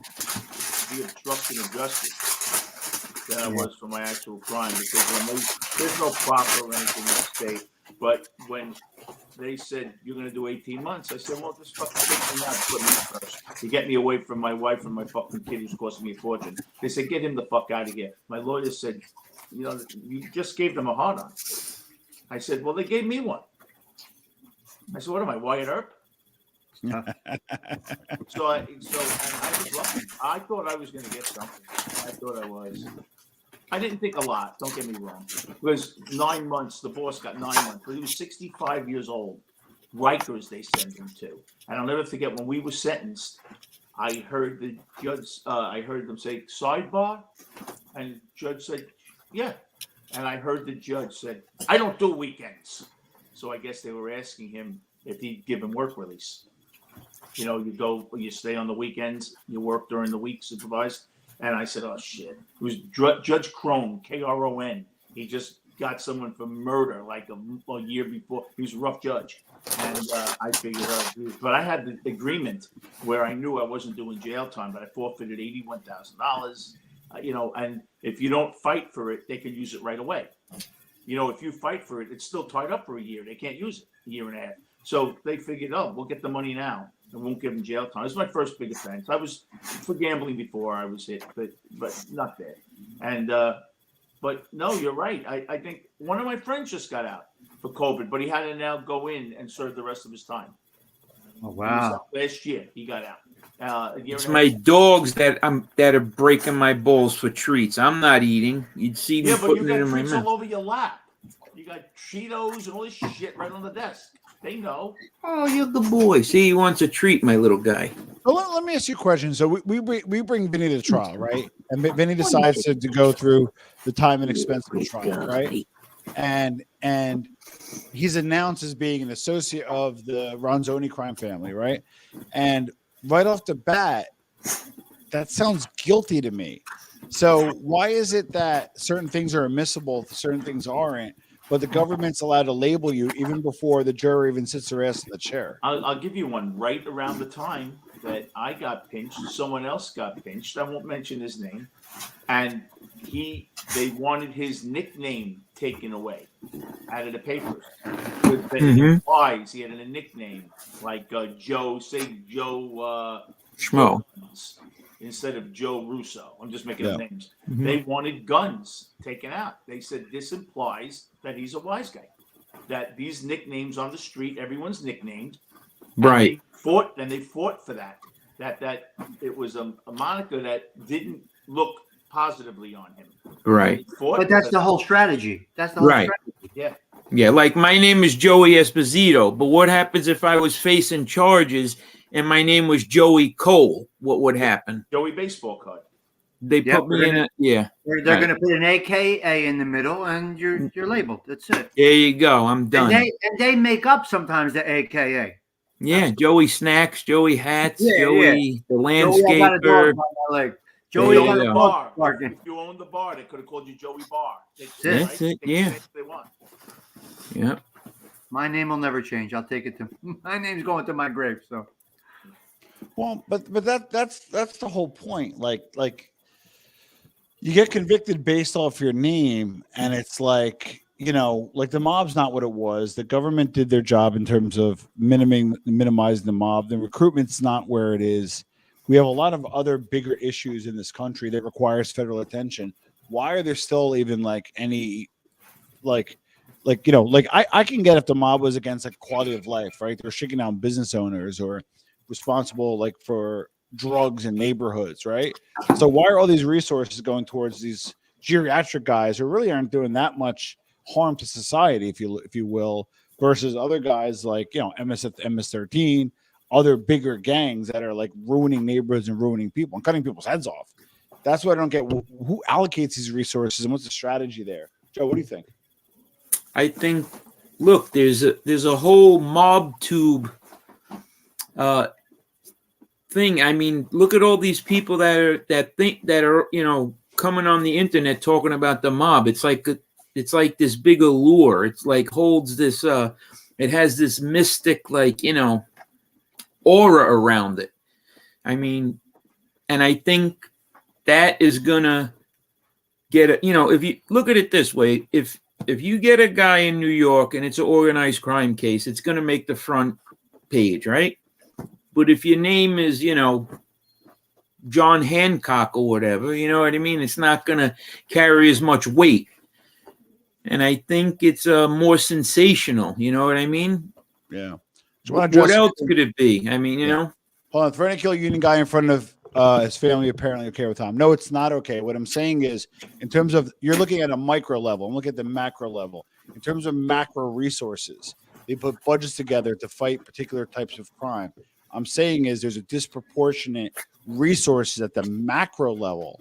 the obstruction of justice than I was for my actual crime, because there's no proper or anything in the state. But when they said you're going to do 18 months, I said, well, this fucking takes me out, put me first to get me away from my wife and my fucking kid who's costing me a fortune. They said, get him the fuck out of here. My lawyer said, you just gave them a hard on. I said, well, they gave me one. I said, what am I, Wyatt Earp? So I was lucky. I thought I was going to get something. I thought I was. I didn't think a lot. Don't get me wrong. It was 9 months. The boss got 9 months, but he was 65 years old. Rikers they sent him to, and I'll never forget when we were sentenced. I heard the judge. I heard them say sidebar, and the judge said, "Yeah," and I heard the judge said, "I don't do weekends." So I guess they were asking him if he'd give him work release. You stay on the weekends, you work during the week supervised. And I said, oh, shit. It was Judge Crone, Kron. He just got someone for murder like a year before. He was a rough judge, and I figured, but I had the agreement where I knew I wasn't doing jail time, but I forfeited $81,000. And if you don't fight for it, they can use it right away. If you fight for it, it's still tied up for a year. They can't use it a year and a half. So they figured, we'll get the money now and won't give them jail time. It's my first big offense. I was for gambling before I was hit, but not bad. And but no, you're right. I think one of my friends just got out for COVID, but he had to now go in and serve the rest of his time.
Oh wow!
Last year he got out.
It's my dogs that are breaking my balls for treats. I'm not eating. You'd see me putting it in my
treats
mouth.
all over your lap. You got Cheetos and all this shit right on the desk. They know.
Oh, you're the boy. See, he wants a treat, my little guy.
Well, let me ask you a question. So we bring Vinny to trial, right? And Vinny decides to go through the time and expense of the trial, right? And he's announced as being an associate of the Ronzoni crime family, right? And right off the bat, that sounds guilty to me. So why is it that certain things are admissible, certain things aren't, but the government's allowed to label you even before the juror even sits their ass in the chair?
I'll give you one. Right around the time that I got pinched, someone else got pinched. I won't mention his name. And they wanted his nickname taken away out of the papers. It implies he had a nickname like Joe
Schmo.
Instead of Joe Russo. I'm just making up names. They wanted guns taken out. They said this implies that he's a wise guy. That these nicknames on the street, everyone's nicknamed.
Right.
They fought for that. That it was a moniker that didn't look positively on him.
Right.
But that's the whole strategy. That's the whole strategy.
Yeah.
Yeah, like my name is Joey Esposito, but what happens if I was facing charges and my name was Joey Cole? What would happen?
Joey baseball card.
They put me in
They're going to put an AKA in the middle, and you're labeled. That's it.
There you go. I'm done.
And they make up sometimes the AKA.
Yeah, Joey Snacks, Joey Hats, Joey the landscaper.
Joey
got
the
bar.
bar.
If you owned the bar, they could have called you Joey Bar.
That's it. Yeah.
They want.
Yeah.
My name will never change. I'll take it to my name's going to my grave. So.
Well, but that's the whole point. Like you get convicted based off your name, and it's like the mob's not what it was. The government did their job in terms of minimizing the mob. The recruitment's not where it is. We have a lot of other bigger issues in this country that requires federal attention. Why are there still even any I can get if the mob was against quality of life, right? They're shaking down business owners or responsible for drugs in neighborhoods, right? So why are all these resources going towards these geriatric guys who really aren't doing that much harm to society, if you will, versus other guys like MS-13, other bigger gangs that are ruining neighborhoods and ruining people and cutting people's heads off? That's what I don't get. Who allocates these resources and what's the strategy there? Joe, what do you think?
I think, look, there's a whole mob tube thing. I mean, look at all these people that are coming on the internet talking about the mob. It's like this big allure. It's holds this it has this mystic aura around it. I mean, and I think that is gonna get it. If you look at it this way, if you get a guy in New York and it's an organized crime case, it's going to make the front page, right? But if your name is, John Hancock or whatever, you know what I mean? It's not going to carry as much weight. And I think it's more sensational. You know what I mean?
Yeah.
What else could it be? I mean,
Hold on. Threatening to kill a union guy in front of his family apparently okay with Tom. No, it's not okay. What I'm saying is, in terms of, you're looking at a micro level. I'm looking at the macro level. In terms of macro resources, they put budgets together to fight particular types of crime. I'm saying is there's a disproportionate resources at the macro level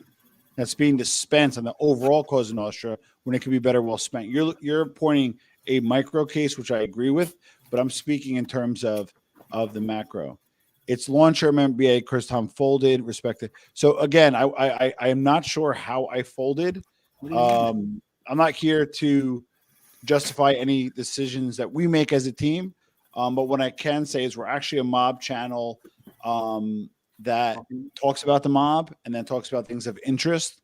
that's being dispensed on the overall Cosa Nostra when it could be better well spent. You're pointing a micro case, which I agree with, but I'm speaking in terms of the macro. It's long-term MBA. Chris Tom folded, respected. So again, I am not sure how I folded. I'm not here to justify any decisions that we make as a team. But what I can say is we're actually a mob channel that talks about the mob and then talks about things of interest.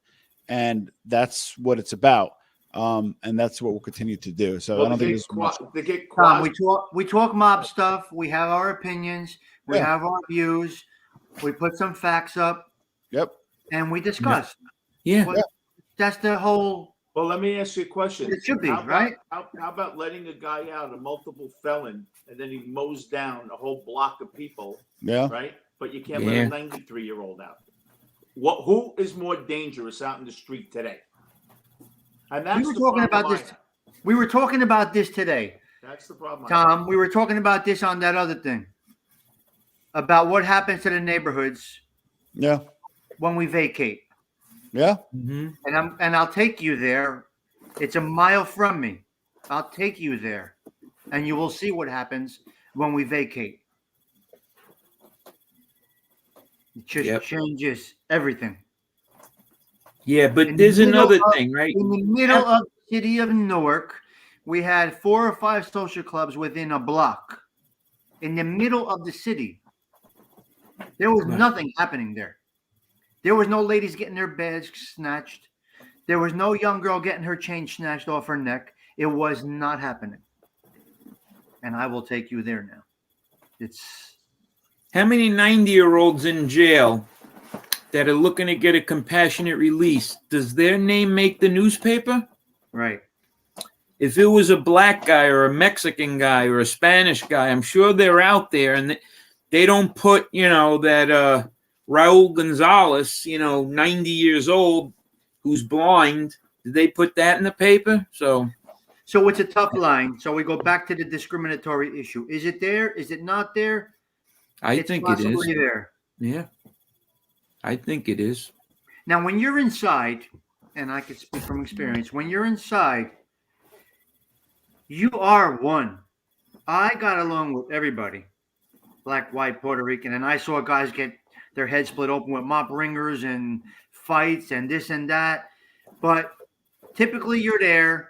And that's what it's about. And that's what we'll continue to do. So I don't think there's much.
Tom, we talk mob stuff. We have our opinions. We
Yeah.
have our views. We put some facts up.
Yep.
And we discuss.
Yeah.
That's the whole.
Well, let me ask you a question.
It should be,
how about,
right?
How about letting a guy out, a multiple felon, and then he mows down a whole block of people?
Yeah.
Right? But you can't let a 93-year-old out. Who is more dangerous out in the street today? And that's
We were talking about this. We were talking about this today.
That's the problem.
Tom, we were talking about this on that other thing. About what happens to the neighborhoods.
Yeah.
When we vacate.
Yeah.
Mm-hmm.
And I'll take you there. It's a mile from me. I'll take you there. And you will see what happens when we vacate. It just changes everything.
Yeah, but there's another thing, right?
In the middle of the city of Newark, we had 4 or 5 social clubs within a block. In the middle of the city. There was nothing happening there. There was no ladies getting their bags snatched. There was no young girl getting her chain snatched off her neck. It was not happening. And I will take you there now. It's
how many 90-year-olds in jail that are looking to get a compassionate release? Does their name make the newspaper?
right.
If it was a black guy or a Mexican guy or a Spanish guy, I'm sure they're out there, and they don't put, that Raul Gonzalez, 90 years old, who's blind. Did they put that in the paper? So
it's a tough line. So we go back to the discriminatory issue. Is it there? Is it not there?
I think it is.
Possibly there.
Yeah, I think it is.
Now, when you're inside, and I can speak from experience, when you're inside, you are one. I got along with everybody, black, white, Puerto Rican, and I saw guys get their heads split open with mop ringers and fights and this and that. But typically you're there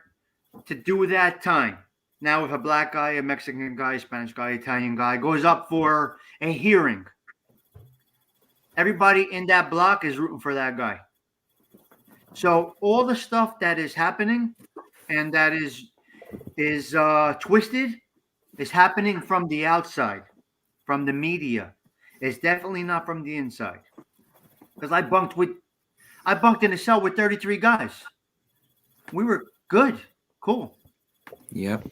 to do that time. Now, if a black guy, a Mexican guy, a Spanish guy, Italian guy goes up for a hearing, everybody in that block is rooting for that guy. So all the stuff that is happening and that is twisted is happening from the outside, from the media. It's definitely not from the inside. Because I bunked in a cell with 33 guys. We were good, cool.
Yep.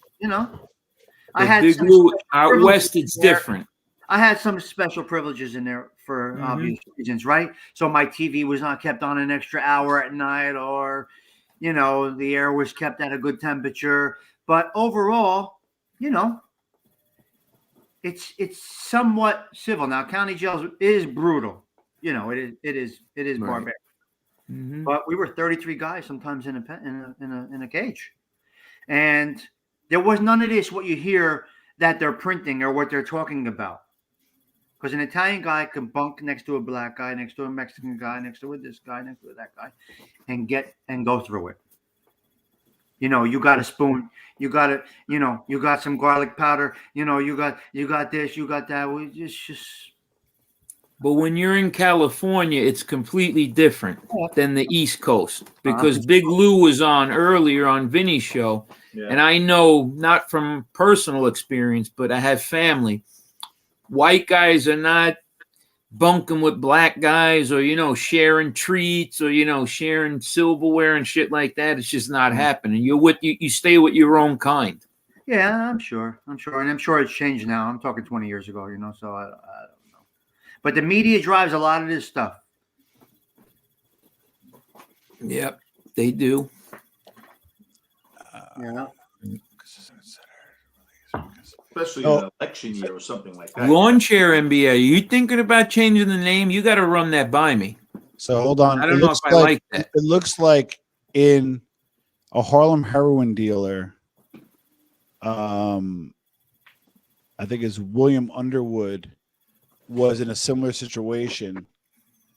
I had
Big
some
Lou,
special
out
privileges
west, it's
in there.
different.
I had some special privileges in there for obvious reasons, right? So my TV was not kept on an extra hour at night, or, the air was kept at a good temperature. But overall, it's somewhat civil. Now, county jails is brutal. It is
Right.
barbaric.
Mm-hmm.
But we were 33 guys sometimes in a cage, and there was none of this. What you hear that they're printing or what they're talking about, because an Italian guy can bunk next to a black guy, next to a Mexican guy, next to this guy, next to that guy, and go through it. You got a spoon, you got it, you got some garlic powder, you got this, you got that. It's just.
But when you're in California, it's completely different than the East Coast, because Big Lou was on earlier on Vinny's show. Yeah. And I know, not from personal experience, but I have family. White guys are not bunking with black guys, or, sharing treats, or, sharing silverware and shit like that. It's just not happening. You stay with your own kind.
Yeah, I'm sure. And I'm sure it's changed now. I'm talking 20 years ago, so I don't know. But the media drives a lot of this stuff.
Yep, they do.
Yeah.
Especially in an election year or something like that.
Lawn Chair NBA, are you thinking about changing the name? You got to run that by me.
So hold on.
I don't know if I like that.
It looks like in a Harlem heroin dealer, I think it's William Underwood, was in a similar situation,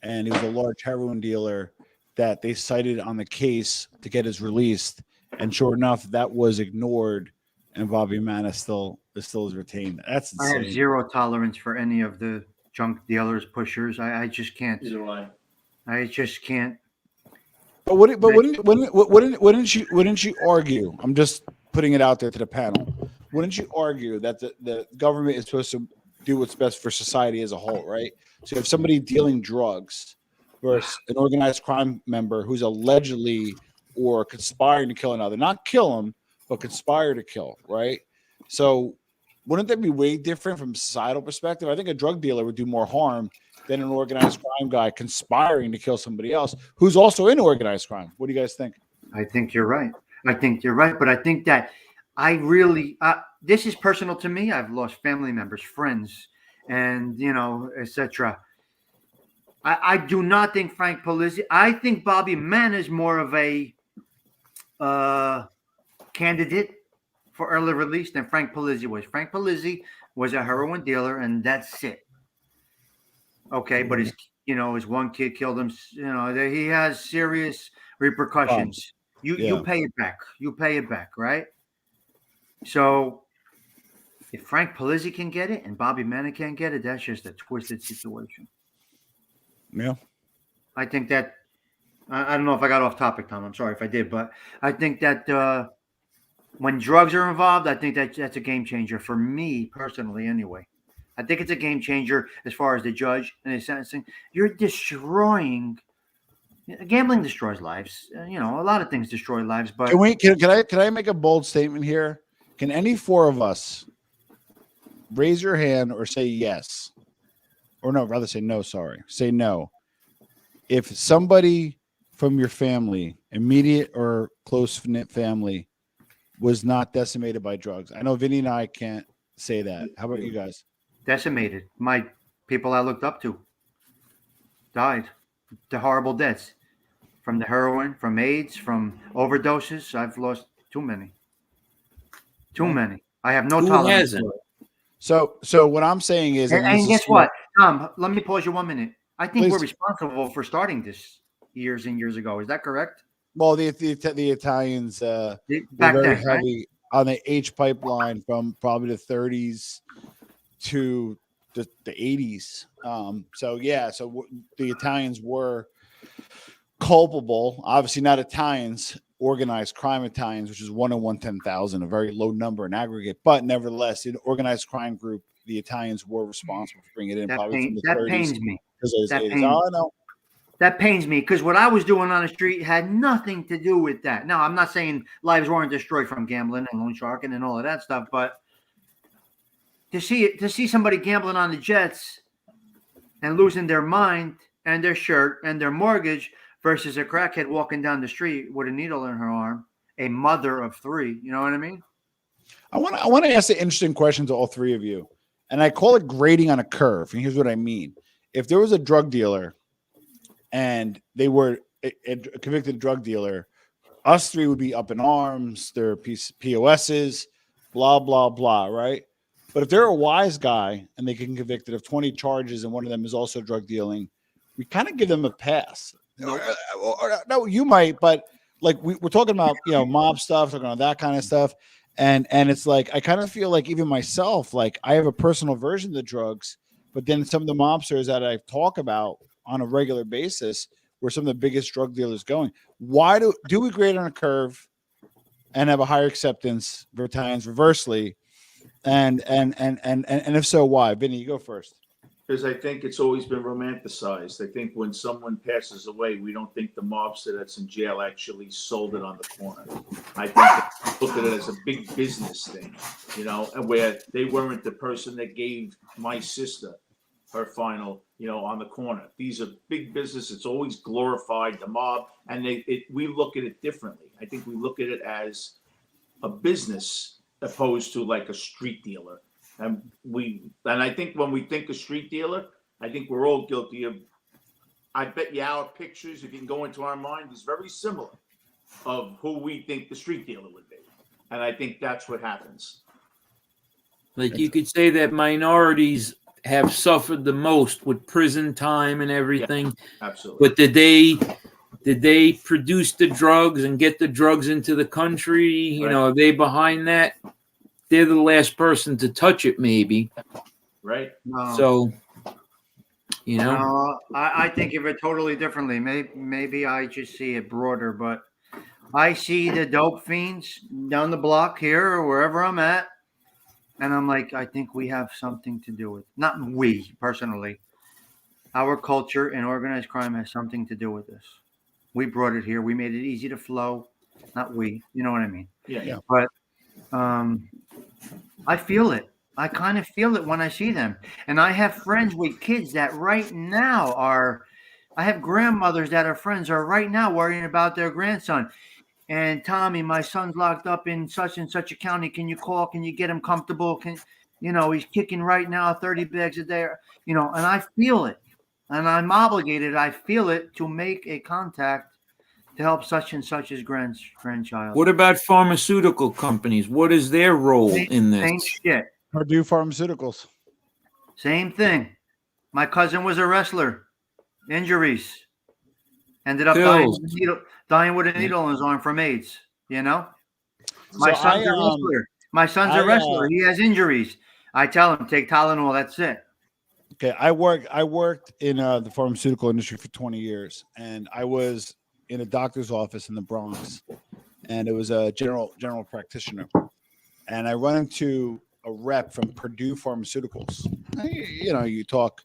and he was a large heroin dealer that they cited on the case to get his released, And sure enough, that was ignored, and Bobby Manna still is retained. That's
I have
insane.
zero tolerance for any of the junk dealers, pushers. I just can't.
Either way.
I just can't.
But wouldn't you argue? I'm just putting it out there to the panel. Wouldn't you argue that the government is supposed to do what's best for society as a whole, right? So if somebody dealing drugs versus an organized crime member who's allegedly or conspiring to kill another, not kill him, but conspire to kill, right? So wouldn't that be way different from a societal perspective? I think a drug dealer would do more harm than an organized crime guy conspiring to kill somebody else who's also in organized crime. What do you guys think?
I think you're right. But I think that I really, this is personal to me. I've lost family members, friends, and, etc. I do not think Frank Polizzi, I think Bobby Manna is more of a candidate for early release than Frank Polizzi was. Frank Polizzi was a heroin dealer, and that's it. Okay, but his one kid killed him. He has serious repercussions. You pay it back. You pay it back, right? So if Frank Polizzi can get it and Bobby Manna can't get it, that's just a twisted situation.
Yeah.
I think that I don't know if I got off topic, Tom. I'm sorry if I did, but I think that when drugs are involved, I think that's a game changer for me personally. Anyway, I think it's a game changer as far as the judge and his sentencing. You're destroying. Gambling destroys lives. A lot of things destroy lives. But
can I make a bold statement here? Can any four of us raise your hand or say yes? Or no, rather say no, sorry. Say no. If somebody from your family, immediate or close-knit family, was not decimated by drugs. I know Vinny and I can't say that. How about you guys?
Decimated. My people I looked up to died. The horrible deaths. From the heroin, from AIDS, from overdoses. I've lost too many. Too many. I have no
Who
tolerance
hasn't?
for it.
So what I'm saying is,
And guess what, Tom? Let me pause you 1 minute. I think
Please.
we're responsible for starting this years and years ago. Is that correct?
Well, the Italians were
Back
very
then, right?
heavy on the H pipeline from probably the 30s to the 80s. So the Italians were culpable. Obviously, not Italians, organized crime Italians, which is 1 in 110,000, a very low number in aggregate. But nevertheless, in organized crime group, the Italians were responsible for bringing it in.
That
Probably from the
that
30s.
pains me.
No.
That pains me because what I was doing on the street had nothing to do with that. Now, I'm not saying lives weren't destroyed from gambling and loan sharking and all of that stuff, but to see somebody gambling on the Jets and losing their mind and their shirt and their mortgage versus a crackhead walking down the street with a needle in her arm, a mother of 3, you know what I mean?
I want to ask an interesting question to all three of you, and I call it grading on a curve. And here's what I mean: if there was a drug dealer and they were a convicted drug dealer, us three would be up in arms. They're POSs, blah, blah, blah, right? But if they're a wise guy and they get convicted of 20 charges and one of them is also drug dealing, we kind of give them a pass. No, you might, but like we're talking about, mob stuff, talking about that kind of stuff. And it's like, I kind of feel like even myself, like I have a personal aversion to drugs, but then some of the mobsters that I talk about on a regular basis were some of the biggest drug dealers going. Why do we grade on a curve and have a higher acceptance for Italians reversely? And if so, why? Vinny, you go first.
Because I think it's always been romanticized. I think when someone passes away, we don't think the mobster that's in jail actually sold it on the corner. I think they look at it as a big business thing, and where they weren't the person that gave my sister her final, on the corner. These are big business. It's always glorified, the mob, and we look at it differently. I think we look at it as a business opposed to like a street dealer. And I think when we think of street dealer, I think we're all guilty of. I bet you our pictures, if you can go into our mind, is very similar of who we think the street dealer would be, and I think that's what happens.
Like you could say that minorities have suffered the most with prison time and everything.
Yeah, absolutely.
But did they Did they produce the drugs and get the drugs into the country? You
Right.
know, are they behind that? They're the last person to touch it, maybe.
Right.
No.
So, you know,
No, I think of it totally differently. Maybe I just see it broader, but I see the dope fiends down the block here or wherever I'm at, and I'm like, I think we have something to do with. Not we personally. Our culture and organized crime has something to do with this. We brought it here. We made it easy to flow. Not we. You know what I mean?
Yeah.
Yeah.
But I feel it. I kind of feel it when I see them. And I have friends with kids that right now are, I have grandmothers that are friends are right now worrying about their grandson. And Tommy, my son's locked up in such and such a county. Can you call? Can you get him comfortable? He's kicking right now 30 bags a day, and I feel it. And I'm obligated. I feel it to make a contact to help such and such his grandchild.
what about pharmaceutical companies? What is their role in this?
Same shit.
Purdue Pharmaceuticals.
Same thing. My cousin was a wrestler. Injuries. Ended up
Pills.
dying with a needle in his arm from AIDS. My
So
son's a wrestler. My son's a wrestler. He has injuries. I tell him, take Tylenol. That's it.
Okay, I worked in the pharmaceutical industry for 20 years, and I was in a doctor's office in the Bronx, and it was a general practitioner, and I run into a rep from Purdue Pharmaceuticals. You talk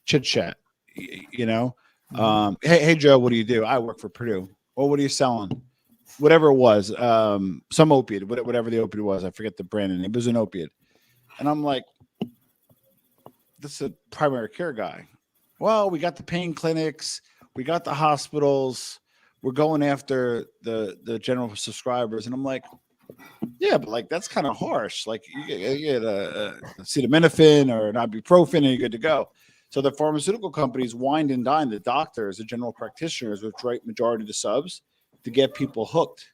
chit chat, Hey Joe, what do you do? I work for Purdue. Well, what are you selling? Whatever it was, some opiate, whatever the opiate was. I forget the brand name. It was an opiate, and I'm like, this is a primary care guy. Well, we got the pain clinics, we got the hospitals, we're going after the general subscribers. And I'm like, yeah, but like that's kind of harsh. Like you get acetaminophen or an ibuprofen and you're good to go. So the pharmaceutical companies wined and dine the doctors, the general practitioners, which write majority of the subs, to get people hooked.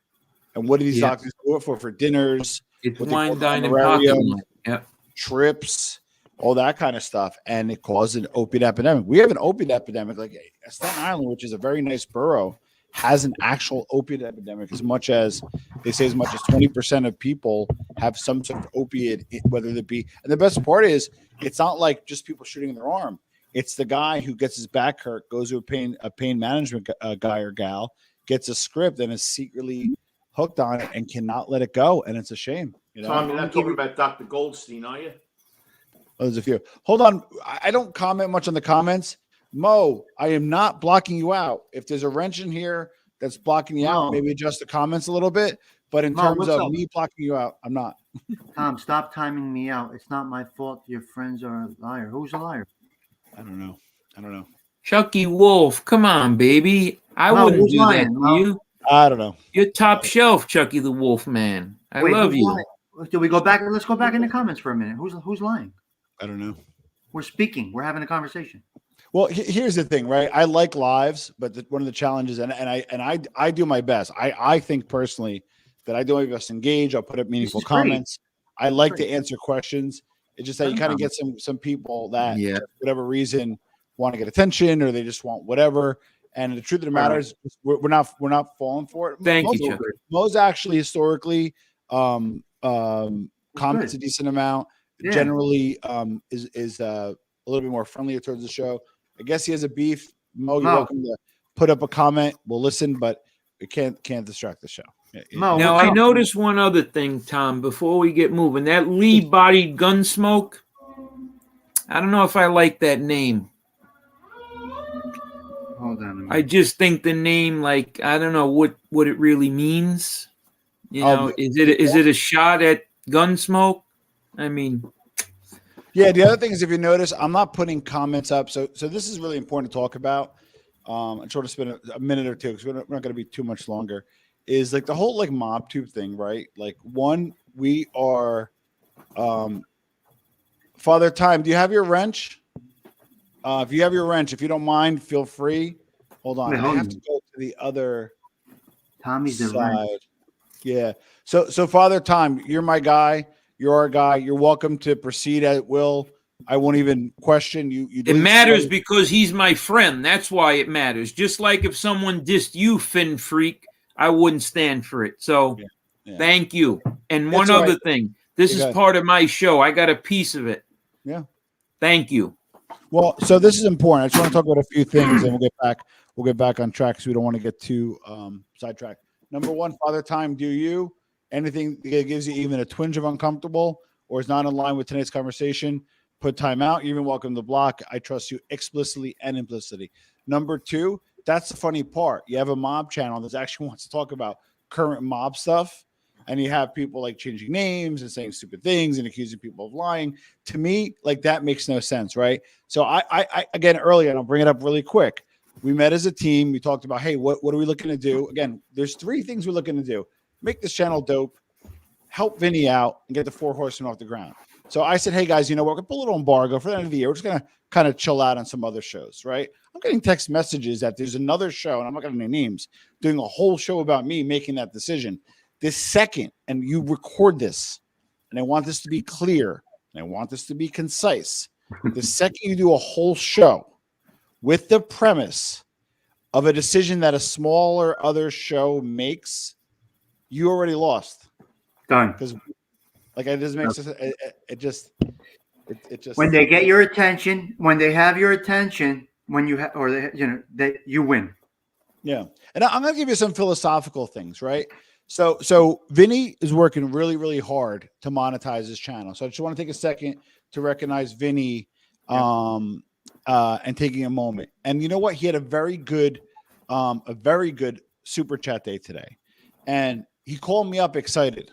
And what do these doctors do it for dinners?
It's
what they call
wine, dine, and
honorarium,
pocket money. Yep.
trips, all that kind of stuff, and it caused an opiate epidemic. We have an opiate epidemic. Like Staten Island, which is a very nice borough, has an actual opiate epidemic. As much as 20% of people have some sort of opiate, whether it be. And the best part is, it's not like just people shooting in their arm. It's the guy who gets his back hurt, goes to a pain management guy or gal, gets a script, and is secretly hooked on it and cannot let it go. And it's a shame.
Tom, you're not talking about Dr. Goldstein, are you?
Oh, there's a few. Hold on. I don't comment much on the comments. Mo, I am not blocking you out. If there's a wrench in here that's blocking you out, maybe adjust the comments a little bit. But in terms of me blocking you out, I'm not.
Tom, stop timing me out. It's not my fault. Your friends are a liar. Who's a liar?
I don't know.
Chucky Wolf, come on, baby. I wouldn't do that to you.
I don't know.
You're top shelf, Chucky the Wolf man. I love you.
Lying? Do we go back? Let's go back in the comments for a minute. Who's lying?
I don't know.
We're speaking. We're having a conversation.
Well, here's the thing, right? I like lives, but one of the challenges, and I do my best. I think personally that I do my best to engage. I'll put up meaningful comments. I like to answer questions. It's just that you kind of get some people that, for whatever reason, want to get attention or they just want whatever. And the truth of the matter is, we're not falling for it.
Thank you, Chuck.
Mo's actually historically comments a decent amount. Yeah. Generally, is a little bit more friendlier towards the show. I guess he has a beef. Mo, you're welcome to put up a comment. We'll listen, but it can't distract the show.
Now, I noticed one other thing, Tom, before we get moving. That Lee-bodied Gunsmoke, I don't know if I like that name.
Hold on a minute.
I just think the name, like, I don't know what it really means. You know, is it a shot at Gunsmoke? I mean...
Yeah, the other thing is, if you notice, I'm not putting comments up. So this is really important to talk about. I'm trying to spend a minute or two because we're not going to be too much longer. Is like the whole like mob tube thing, right? Like one, we are Father Time. Do you have your wrench? If you have your wrench, if you don't mind, feel free. Hold on. I have to go to the other
Tommy's
side. Yeah. So Father Time, you're my guy. You're our guy. You're welcome to proceed at will. I won't even question you.
It matters because he's my friend. That's why it matters. Just like if someone dissed you, Fin Freak, I wouldn't stand for it. So thank you. And one other thing. This is part of my show. I got a piece of it.
Yeah.
Thank you.
Well, so this is important. I just want to talk about a few things, and we'll get back on track because we don't want to get too sidetracked. Number one, Father Time, do you? Anything that gives you even a twinge of uncomfortable or is not in line with today's conversation, put time out. You're even welcome to block. I trust you explicitly and implicitly. Number two, that's the funny part. You have a mob channel that actually wants to talk about current mob stuff, and you have people like changing names and saying stupid things and accusing people of lying. To me, like that makes no sense, right? So I again, earlier, and I'll bring it up really quick. We met as a team. We talked about, hey, what are we looking to do? Again, there's 3 things we're looking to do. Make this channel dope, help Vinny out, and get the 4 horsemen off the ground. So I said, hey, guys, you know what? We're going to put a little embargo for the end of the year. We're just going to kind of chill out on some other shows, right? I'm getting text messages that there's another show, and I'm not going to name names, doing a whole show about me making that decision. This second, and you record this, and I want this to be clear, and I want this to be concise. The second you do a whole show with the premise of a decision that a smaller other show makes, you already lost.
Done.
Because, like, it just makes it just
when they get your attention, when they have your attention, when you have, or they, you know, that you win.
Yeah, and I'm gonna give you some philosophical things, right? So Vinny is working really, really hard to monetize his channel. So I just want to take a second to recognize Vinny, and taking a moment. And you know what? He had a very good super chat day today, and he called me up excited.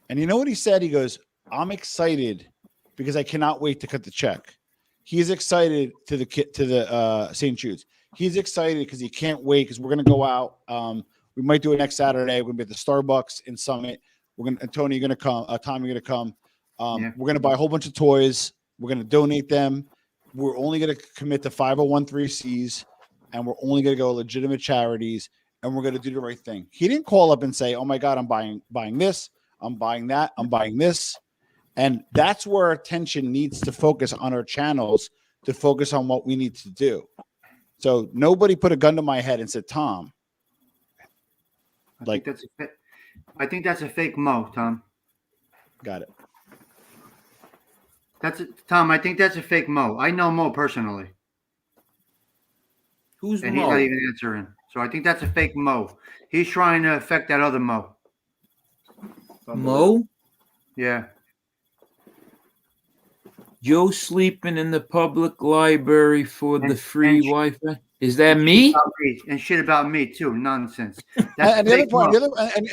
And you know what he said? He goes, "I'm excited because I cannot wait to cut the check." He's excited to the St. Jude's. He's excited because he can't wait because we're gonna go out. We might do it next Saturday. We're gonna be at the Starbucks in Summit. Tony, you're gonna come. Tom, you're gonna come. We're gonna buy a whole bunch of toys. We're gonna donate them. We're only gonna commit to 501(c)(3)s, and we're only gonna go legitimate charities, and we're gonna do the right thing. He didn't call up and say, "Oh my God, I'm buying this. I'm buying that. I'm buying this." And that's where our attention needs to focus on our channels, to focus on what we need to do. So nobody put a gun to my head and said, "Tom."
I think that's a fake Mo, Tom.
Got it.
Tom. I think that's a fake Mo. I know Mo personally.
Who's
and
Mo?
He's not even answering. So I think that's a fake Mo. He's trying to affect that other Mo.
Mo?
Yeah.
Joe sleeping in the public library for the free Wi-Fi. Is that me?
And shit about me too. Nonsense.
And the other part,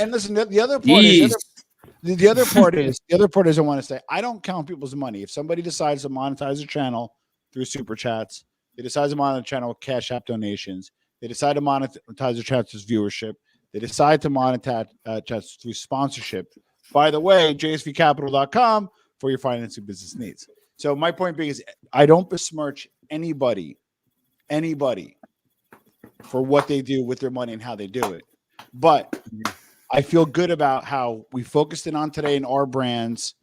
listen, the other part is the other part is I want to say, I don't count people's money. If somebody decides to monetize a channel through super chats, they decide to monetize a channel with Cash App donations, they decide to monetize their chats through viewership, they decide to monetize chats through sponsorship. By the way, jsvcapital.com for your financing business needs. So my point being is, I don't besmirch anybody for what they do with their money and how they do it. But I feel good about how we focused in on today in our brands.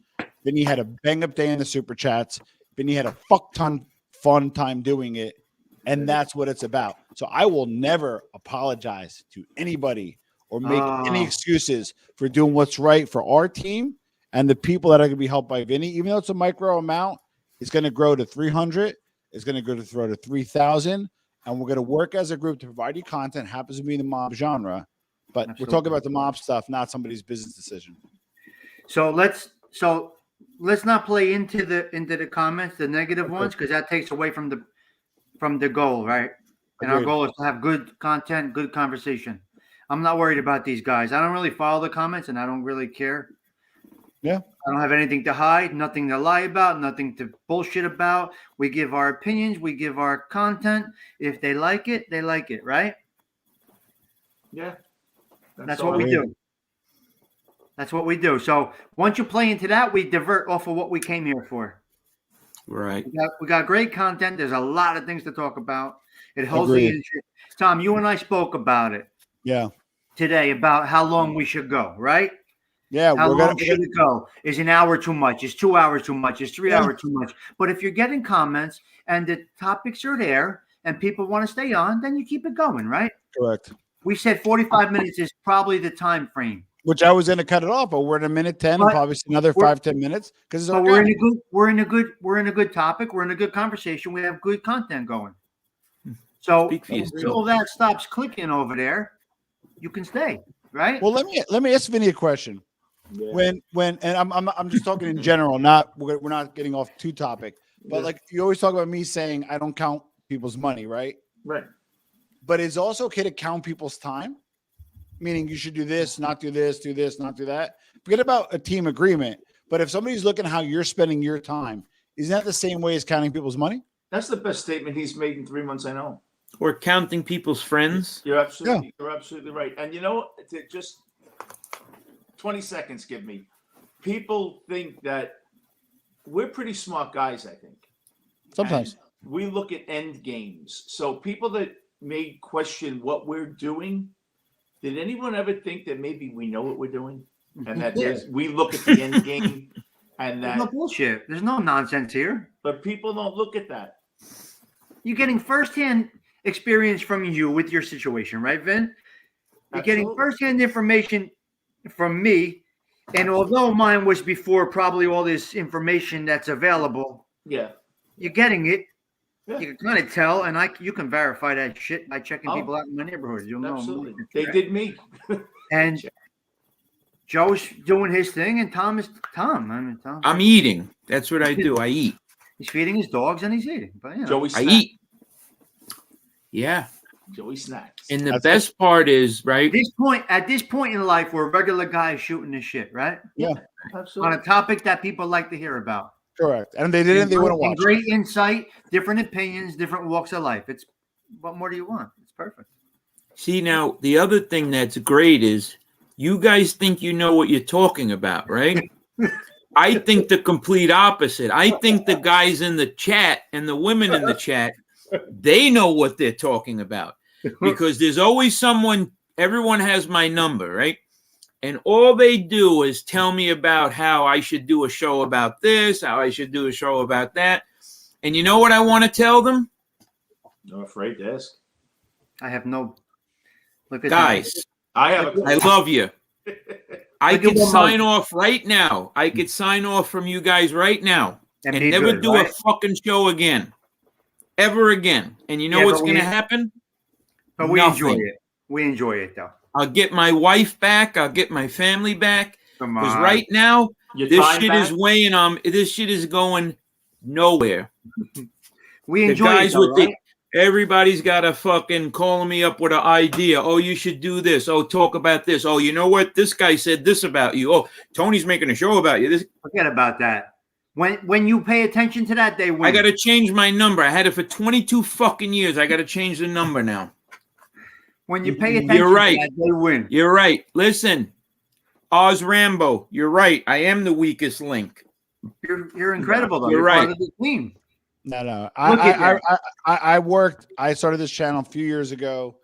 Vinny had a bang up day in the super chats. Vinny had a fuck ton fun time doing it. And that's what it's about. So I will never apologize to anybody or make any excuses for doing what's right for our team and the people that are going to be helped by Vinny. Even though it's a micro amount, it's going to grow to 300. It's going to grow to 3,000. And we're going to work as a group to provide you content. Happens to be in the mob genre, but We're talking about the mob stuff, not somebody's business decision.
So let's not play into the comments, the negative ones, because that takes away from the goal, right? And our goal is to have good content, good conversation. I'm not worried about these guys. I don't really follow the comments, and I don't really care.
Yeah.
I don't have anything to hide, nothing to lie about, nothing to bullshit about. We give our opinions, we give our content. If they like it, they like it, right?
Yeah.
That's what we do. That's what we do. So once you play into that, we divert off of what we came here for.
Right.
We got great content. There's a lot of things to talk about. It holds the industry. Tom, you and I spoke about it.
Yeah.
Today about how long we should go, right?
Yeah,
How
we're
long
gonna.
should it go? Is an hour too much? Is 2 hours too much? Is 3
Yeah.
hours too much? But if you're getting comments and the topics are there and people want to stay on, then you keep it going, right?
Correct.
We said 45 minutes is probably the time frame.
Which I was going to cut it off, but we're at a minute 10 and
But
probably another
we're-
5-10 minutes because it's
But we're
organic.
we're in a good topic. We're in a good conversation. We have good content going. So
Speak for
until that stops clicking over there, you can stay, right?
Well, let me ask Vinny a question.
Yeah.
When and I'm just talking in general, we're not getting off too topic, but
Yeah.
like you always talk about me saying I don't count people's money, right?
Right.
But it's also okay to count people's time, meaning you should do this, not do this, not do that. Forget about a team agreement. But if somebody's looking at how you're spending your time, isn't that the same way as counting people's money?
That's the best statement he's made in 3 months. I know.
Or counting people's friends.
You're absolutely right. And you know, just 20 seconds, give me. People think that we're pretty smart guys, I think.
Sometimes.
And we look at end games. So people that may question what we're doing, did anyone ever think that maybe we know what we're doing? And that we look at the end game and
There's no
that,
bullshit. There's no nonsense here.
but people don't look at that.
You're getting firsthand experience from you with your situation, right, Vin? You're getting
Absolutely.
firsthand information from me. And although mine was before probably all this information that's available,
Yeah.
you're getting it.
Yeah.
You can kind of tell, and you can verify that shit by checking
Oh,
people out in my neighborhood. You'll know.
Absolutely. They did me.
And Joe's doing his thing, and Tom is Tom. I mean, Tom.
I'm eating. That's what I do. I eat.
He's feeding his dogs and he's eating. But you know,
Joey
I
snacks.
eat. Yeah.
Joey snacks.
And the
That's
best part is, right?
at this point in life, we're regular guys shooting this shit, right? On
Absolutely.
a topic that people like to hear about.
Correct. And they didn't, they wouldn't
And
watch.
great insight, different opinions, different walks of life. It's what more do you want? It's perfect.
See, now, the other thing that's great is you guys think you know what you're talking about, right? I think the complete opposite. I think the guys in the chat and the women in the chat, they know what they're talking about because there's always someone, everyone has my number, right? And all they do is tell me about how I should do a show about this, how I should do a show about that. And you know what I want to tell them?
No afraid to ask.
I have no look at
Guys,
I have a
I love you. I
Look at
could
what
sign
Mo-
off right now. I could sign off from you guys right now
and
and
be
never
good,
do
right?
a fucking show again. Ever again. And you know
Yeah,
what's
but
going to
we-
happen?
But we enjoy
Nothing.
it. We enjoy it though.
I'll get my wife back. I'll get my family back.
Come
Because
on.
right now,
Your
this
time
shit
back?
is weighing on. This shit is going nowhere.
We
The
enjoy
guys
it though,
with
right?
everybody's got a fucking calling me up with an idea. Oh, you should do this. Oh, talk about this. Oh, you know what? This guy said this about you. Oh, Tony's making a show about you. This
Forget about that. When you pay attention to that, they win.
I got to change my number. I had it for 22 fucking years. I got to change the number now.
When you pay attention
You're right.
to that, they win.
You're right. Listen, Oz Rambo, you're right. I am the weakest link.
You're incredible though.
You're
Part
right.
of the team.
No.
Look at
I started this channel a few years ago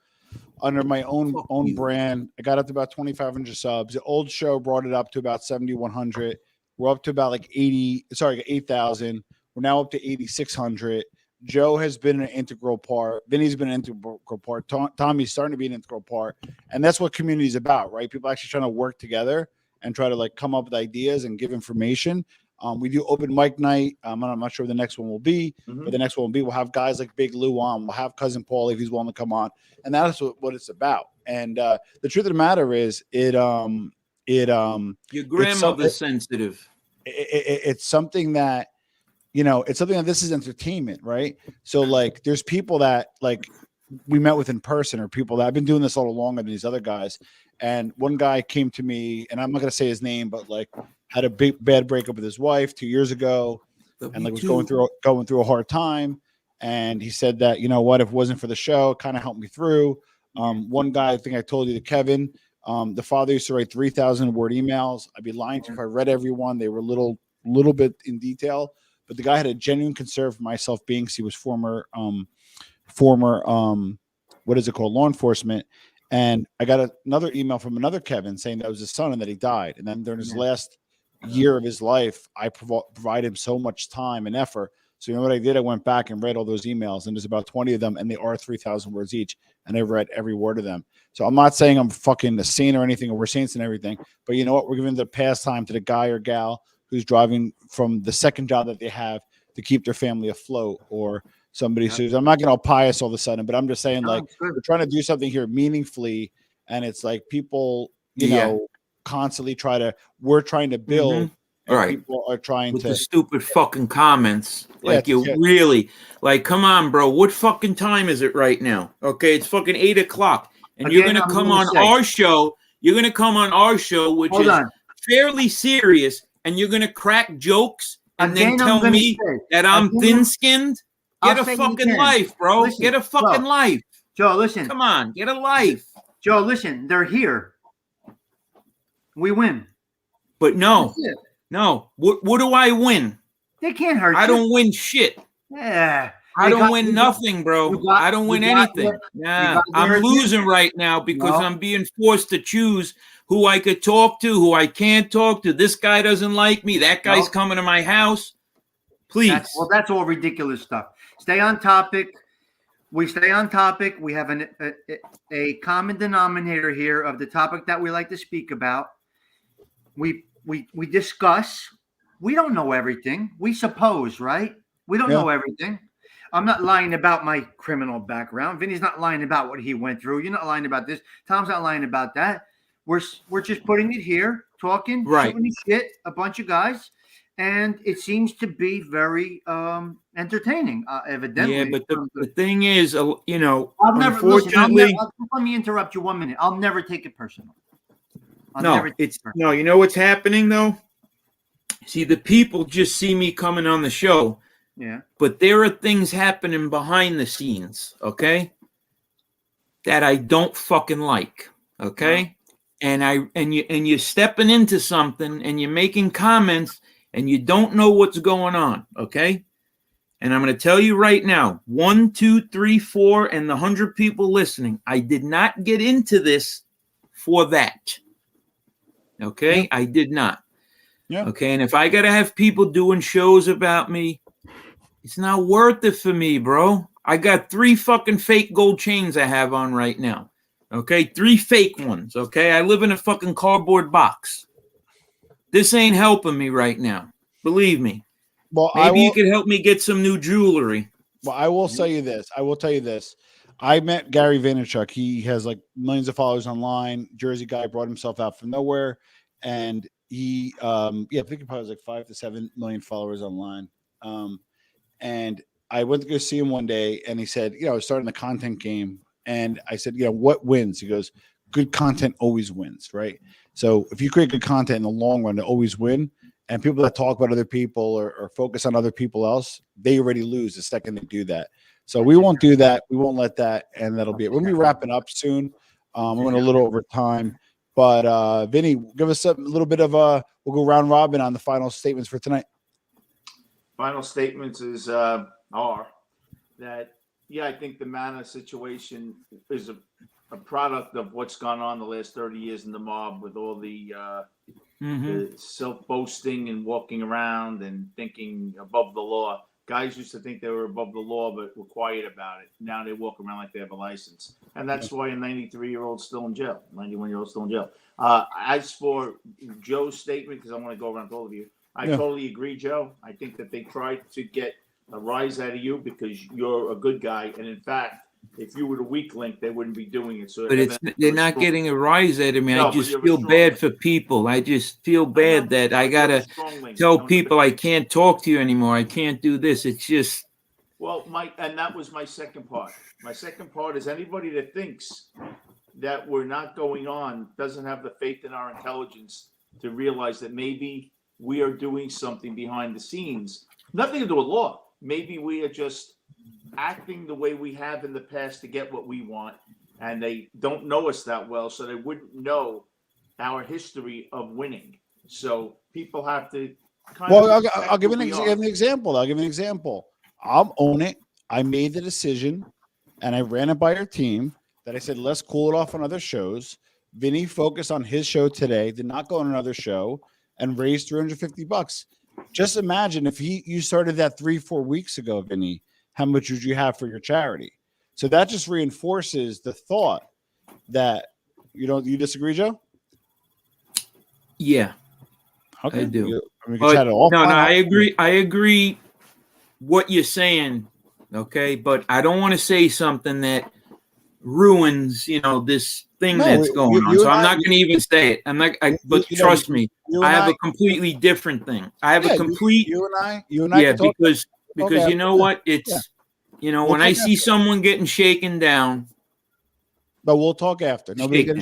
under my own brand. I got up to about 2,500 subs. The old show brought it up to about 7,100. We're up to about like 8,000. We're now up to 8,600. Joe has been an integral part. Vinny's been an integral part. Tommy's starting to be an integral part. And that's what community is about, right? People actually trying to work together and try to like come up with ideas and give information. We do open mic night. I'm not sure what the next one will be, but the next one will be, we'll have guys like Big Lou on. We'll have Cousin Paul if he's willing to come on. And that's what it's about. And the truth of the matter is
Your grandmother's sensitive.
it's something that, it's something that this is entertainment, right? So like there's people that like we met with in person or people that I've been doing this a little longer than these other guys. And one guy came to me, and I'm not going to say his name, but like had a bad breakup with his wife 2 years ago and like was going through a hard time. And he said that, you know what, if it wasn't for the show, it kind of helped me through. One guy, I think I told you, Kevin, the father used to write 3,000 word emails. I'd be lying to you if I read every one. They were little bit in detail, but the guy had a genuine concern for my self-being. He was former, what is it called? Law enforcement. And I got another email from another Kevin saying that was his son and that he died. And then during his last year of his life, I provide him so much time and effort. So you know what I did? I went back and read all those emails, and there's about 20 of them, and they are 3,000 words each, and I've read every word of them. So I'm not saying I'm fucking a saint or anything, or we're saints and everything, but you know what? We're giving the pastime to the guy or gal who's driving from the second job that they have to keep their family afloat, or somebody who's, I'm not getting all pious all of a sudden, but I'm just saying, like, we're trying to do something here meaningfully, and it's like people, you know, constantly we're trying to build. And
right.
People are trying
with
to
the stupid fucking comments. Like
Yeah,
you really like, come on, bro. What fucking time is it right now? Okay, it's fucking 8 o'clock. And you're gonna come on our show. You're gonna come on our show, which is fairly serious, and you're gonna crack jokes and then tell me that I'm thin-skinned. Get a fucking life, bro. Get a fucking life.
Joe, listen.
Come on, get a life.
Joe, listen. They're here. We win.
But no. No, what do I win?
They can't hurt you.
I don't win shit.
Yeah.
I don't win nothing, bro. I don't win anything. Yeah, I'm losing right now because I'm being forced to choose who I could talk to, who I can't talk to. This guy doesn't like me. That guy's coming to my house. Please.
That's all ridiculous stuff. Stay on topic. We stay on topic. We have a common denominator here of the topic that we like to speak about. We discuss. We don't know everything. We suppose, right? We don't know everything. I'm not lying about my criminal background. Vinny's not lying about what he went through. You're not lying about this. Tom's not lying about that. We're just putting it here, talking, shooting shit, a bunch of guys, and it seems to be very entertaining, evidently.
Yeah, but the thing is, you know,
unfortunately, let me interrupt you 1 minute. I'll never take it personal.
You know what's happening though? See, the people just see me coming on the show.
Yeah.
But there are things happening behind the scenes, okay? That I don't fucking like. Okay? And you're stepping into something and you're making comments and you don't know what's going on, okay? And I'm going to tell you right now, 1, 2, 3, 4, and the 100 people listening, I did not get into this for that. Okay? I did not.
Yeah.
Okay. And if I got to have people doing shows about me, it's not worth it for me, bro. I got 3 fucking fake gold chains I have on right now. Okay. 3 fake ones. Okay. I live in a fucking cardboard box. This ain't helping me right now. Believe me.
Well,
maybe you could help me get some new jewelry.
Well, I will tell you this. I met Gary Vaynerchuk. He has like millions of followers online. Jersey guy, brought himself out from nowhere. And he, I think he probably has like 5 to 7 million followers online. And I went to go see him one day, and he said, I was starting the content game, and I said, what wins? He goes, good content always wins, right? So if you create good content in the long run, they always win. And people that talk about other people or focus on other people else, they already lose the second they do that. So we won't do that. We won't let that, and that'll be it. We'll be wrapping up soon. We're going a little over time. But Vinny, give us a little bit of we'll go round robin on the final statements for tonight.
Final statements are that, I think the Manna situation is a product of what's gone on the last 30 years in the mob with all the self-boasting and walking around and thinking above the law. Guys used to think they were above the law, but were quiet about it. Now they walk around like they have a license. And that's why a 93-year-old's still in jail, 91-year-old's still in jail. As for Joe's statement, because I want to go around to all of you, I totally agree, Joe. I think that they tried to get a rise out of you because you're a good guy. And in fact, if you were the weak link, they wouldn't be doing it. So,
but they're not getting a rise out of me. I just feel bad for people. I just feel bad that I gotta tell people I can't talk to you anymore. I can't do this. It's just.
Well, and that was my second part. My second part is anybody that thinks that we're not going on doesn't have the faith in our intelligence to realize that maybe we are doing something behind the scenes. Nothing to do with law. Maybe we are just acting the way we have in the past to get what we want, and they don't know us that well, so they wouldn't know our history of winning. So people have to
I'll give an example. I'll own it. I made the decision and I ran it by our team, that I said, let's cool it off on other shows. Vinny focused on his show today, did not go on another show and raised $350. Just imagine if you started that 3-4 weeks ago, Vinny, how much would you have for your charity? So that just reinforces the thought that you disagree, Joe?
Yeah,
Okay.
I do.
We can chat it
No,
offline.
I agree. I agree what you're saying. Okay, but I don't want to say something that ruins, this thing that's going on. So I'm not going to even say it. I'm not. But trust me, I have a completely different thing. I have a complete.
You and I.
Yeah, because you know what? It's when I see someone getting shaken down.
But we'll talk after. Nobody's getting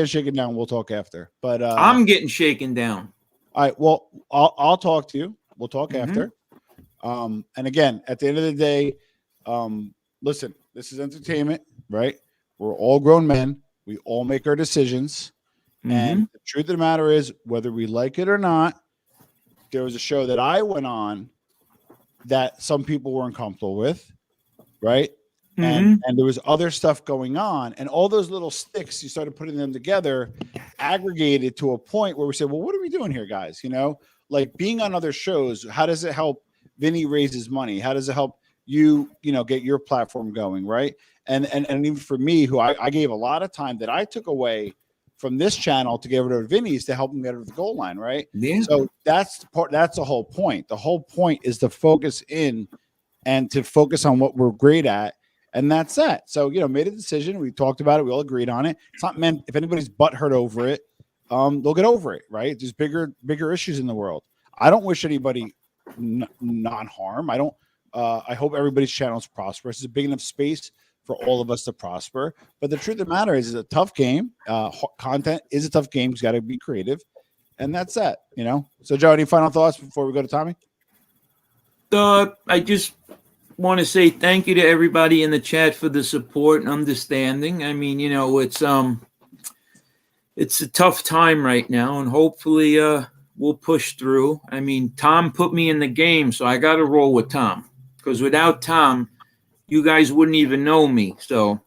shaken down. We'll talk after. But
I'm getting shaken down.
All right. Well, I'll talk to you. We'll talk after. And again, at the end of the day, listen, this is entertainment, right? We're all grown men. We all make our decisions. And the truth of the matter is, whether we like it or not, there was a show that I went on that some people weren't comfortable with, right? And there was other stuff going on, and all those little sticks, you started putting them together, aggregated to a point where we said, well, what are we doing here, guys? Like being on other shows, how does it help Vinny raise his money? How does it help you, get your platform going, right? And even for me, who I gave a lot of time that I took away from this channel to get rid of Vinny's to help him get over the goal line, right?
Yeah.
So that's the whole point. The whole point is to focus in and to focus on what we're great at. And that's that. So, made a decision. We talked about it. We all agreed on it. It's not meant if anybody's butt hurt over it, they'll get over it, right? There's bigger issues in the world. I don't wish anybody non-harm. I hope everybody's channel is prosperous. It's a big enough space for all of us to prosper. But the truth of the matter is it's a tough game. Content is a tough game. You've got to be creative. And that's that, So, Joe, any final thoughts before we go to Tommy?
I just want to say thank you to everybody in the chat for the support and understanding. I mean, it's a tough time right now, and hopefully we'll push through. I mean, Tom put me in the game, so I got to roll with Tom, because without Tom, you guys wouldn't even know me. So,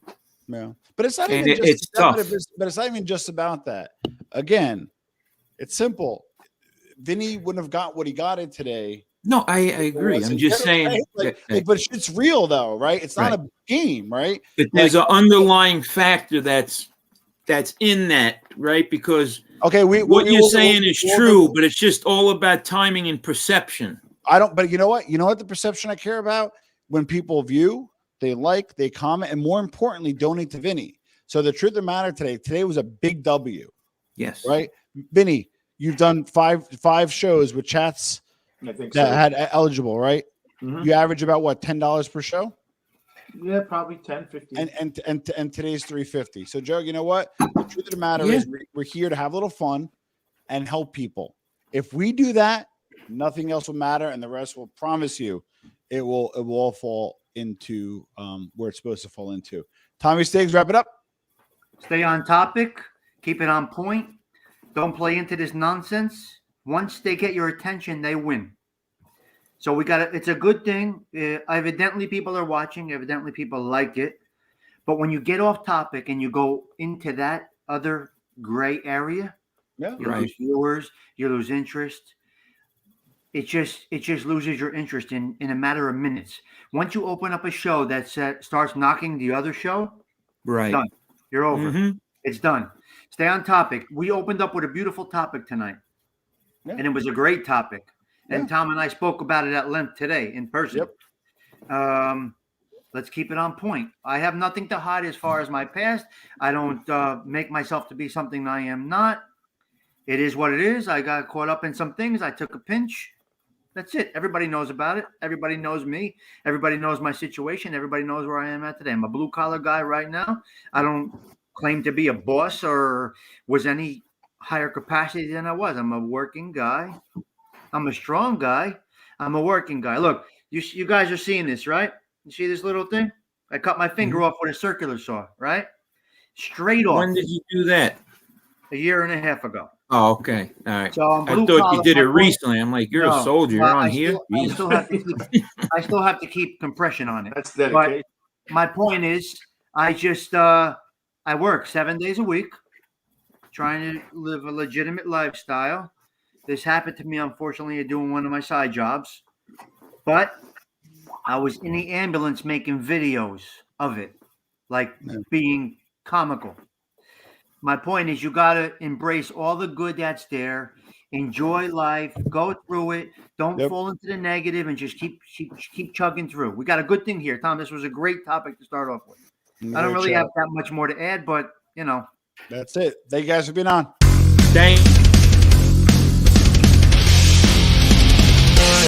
yeah, but it's not
and
even
it's tough.
But it's not even just about that. Again, it's simple. Vinny wouldn't have got what he got in today.
No, I agree. I'm just saying.
But it's real, though, right? It's not a game, right?
But there's an underlying factor that's in that, right? Because what you're saying is true, but it's just all about timing and perception.
But you know what? You know what the perception I care about? When people view, they like, they comment, and more importantly, donate to Vinny. So the truth of the matter today was a big W.
Yes.
Right? Vinny, you've done five shows with chats that had eligible, right? You average about what, $10 per show?
Yeah, probably 10, 15.
And today's $350. So Joe, you know what? The truth of the matter is we're here to have a little fun and help people. If we do that, nothing else will matter, and the rest will promise you it will all fall into where it's supposed to fall into. Tommy Stigs, wrap it up.
Stay on topic. Keep it on point. Don't play into this nonsense. Once they get your attention, they win. So we got it. It's a good thing. Evidently, people are watching. Evidently, people like it. But when you get off topic and you go into that other gray area, you lose viewers, you lose interest. It just loses your interest in a matter of minutes. Once you open up a show that starts knocking the other show, done. You're over. It's done. Stay on topic. We opened up with a beautiful topic tonight, and it was a great topic. And Tom and I spoke about it at length today in person. Let's keep it on point. I have nothing to hide as far as my past. I don't make myself to be something I am not. It is what it is. I got caught up in some things. I took a pinch. That's it. Everybody knows about it. Everybody knows me. Everybody knows my situation. Everybody knows where I am at today. I'm a blue-collar guy right now. I don't claim to be a boss or was any higher capacity than I was. I'm a working guy. I'm a strong guy. I'm a working guy. Look, you guys are seeing this, right? You see this little thing? I cut my finger off with a circular saw, right? Straight off.
When did you do that?
A year and a half ago.
Oh, okay. All right.
So
I thought you did it recently. I'm like, you're a soldier. You're on here.
I still have to keep compression on it.
That's dedication.
But my point is, I just I work 7 days a week, trying to live a legitimate lifestyle. This happened to me, unfortunately, doing one of my side jobs, but I was in the ambulance making videos of it, like being comical. My point is, you got to embrace all the good that's there, enjoy life, go through it, don't fall into the negative, and just keep chugging through. We got a good thing here, Tom. This was a great topic to start off with. I don't really have that much more to add, but you know,
that's it. Thank you guys for being on.
Thank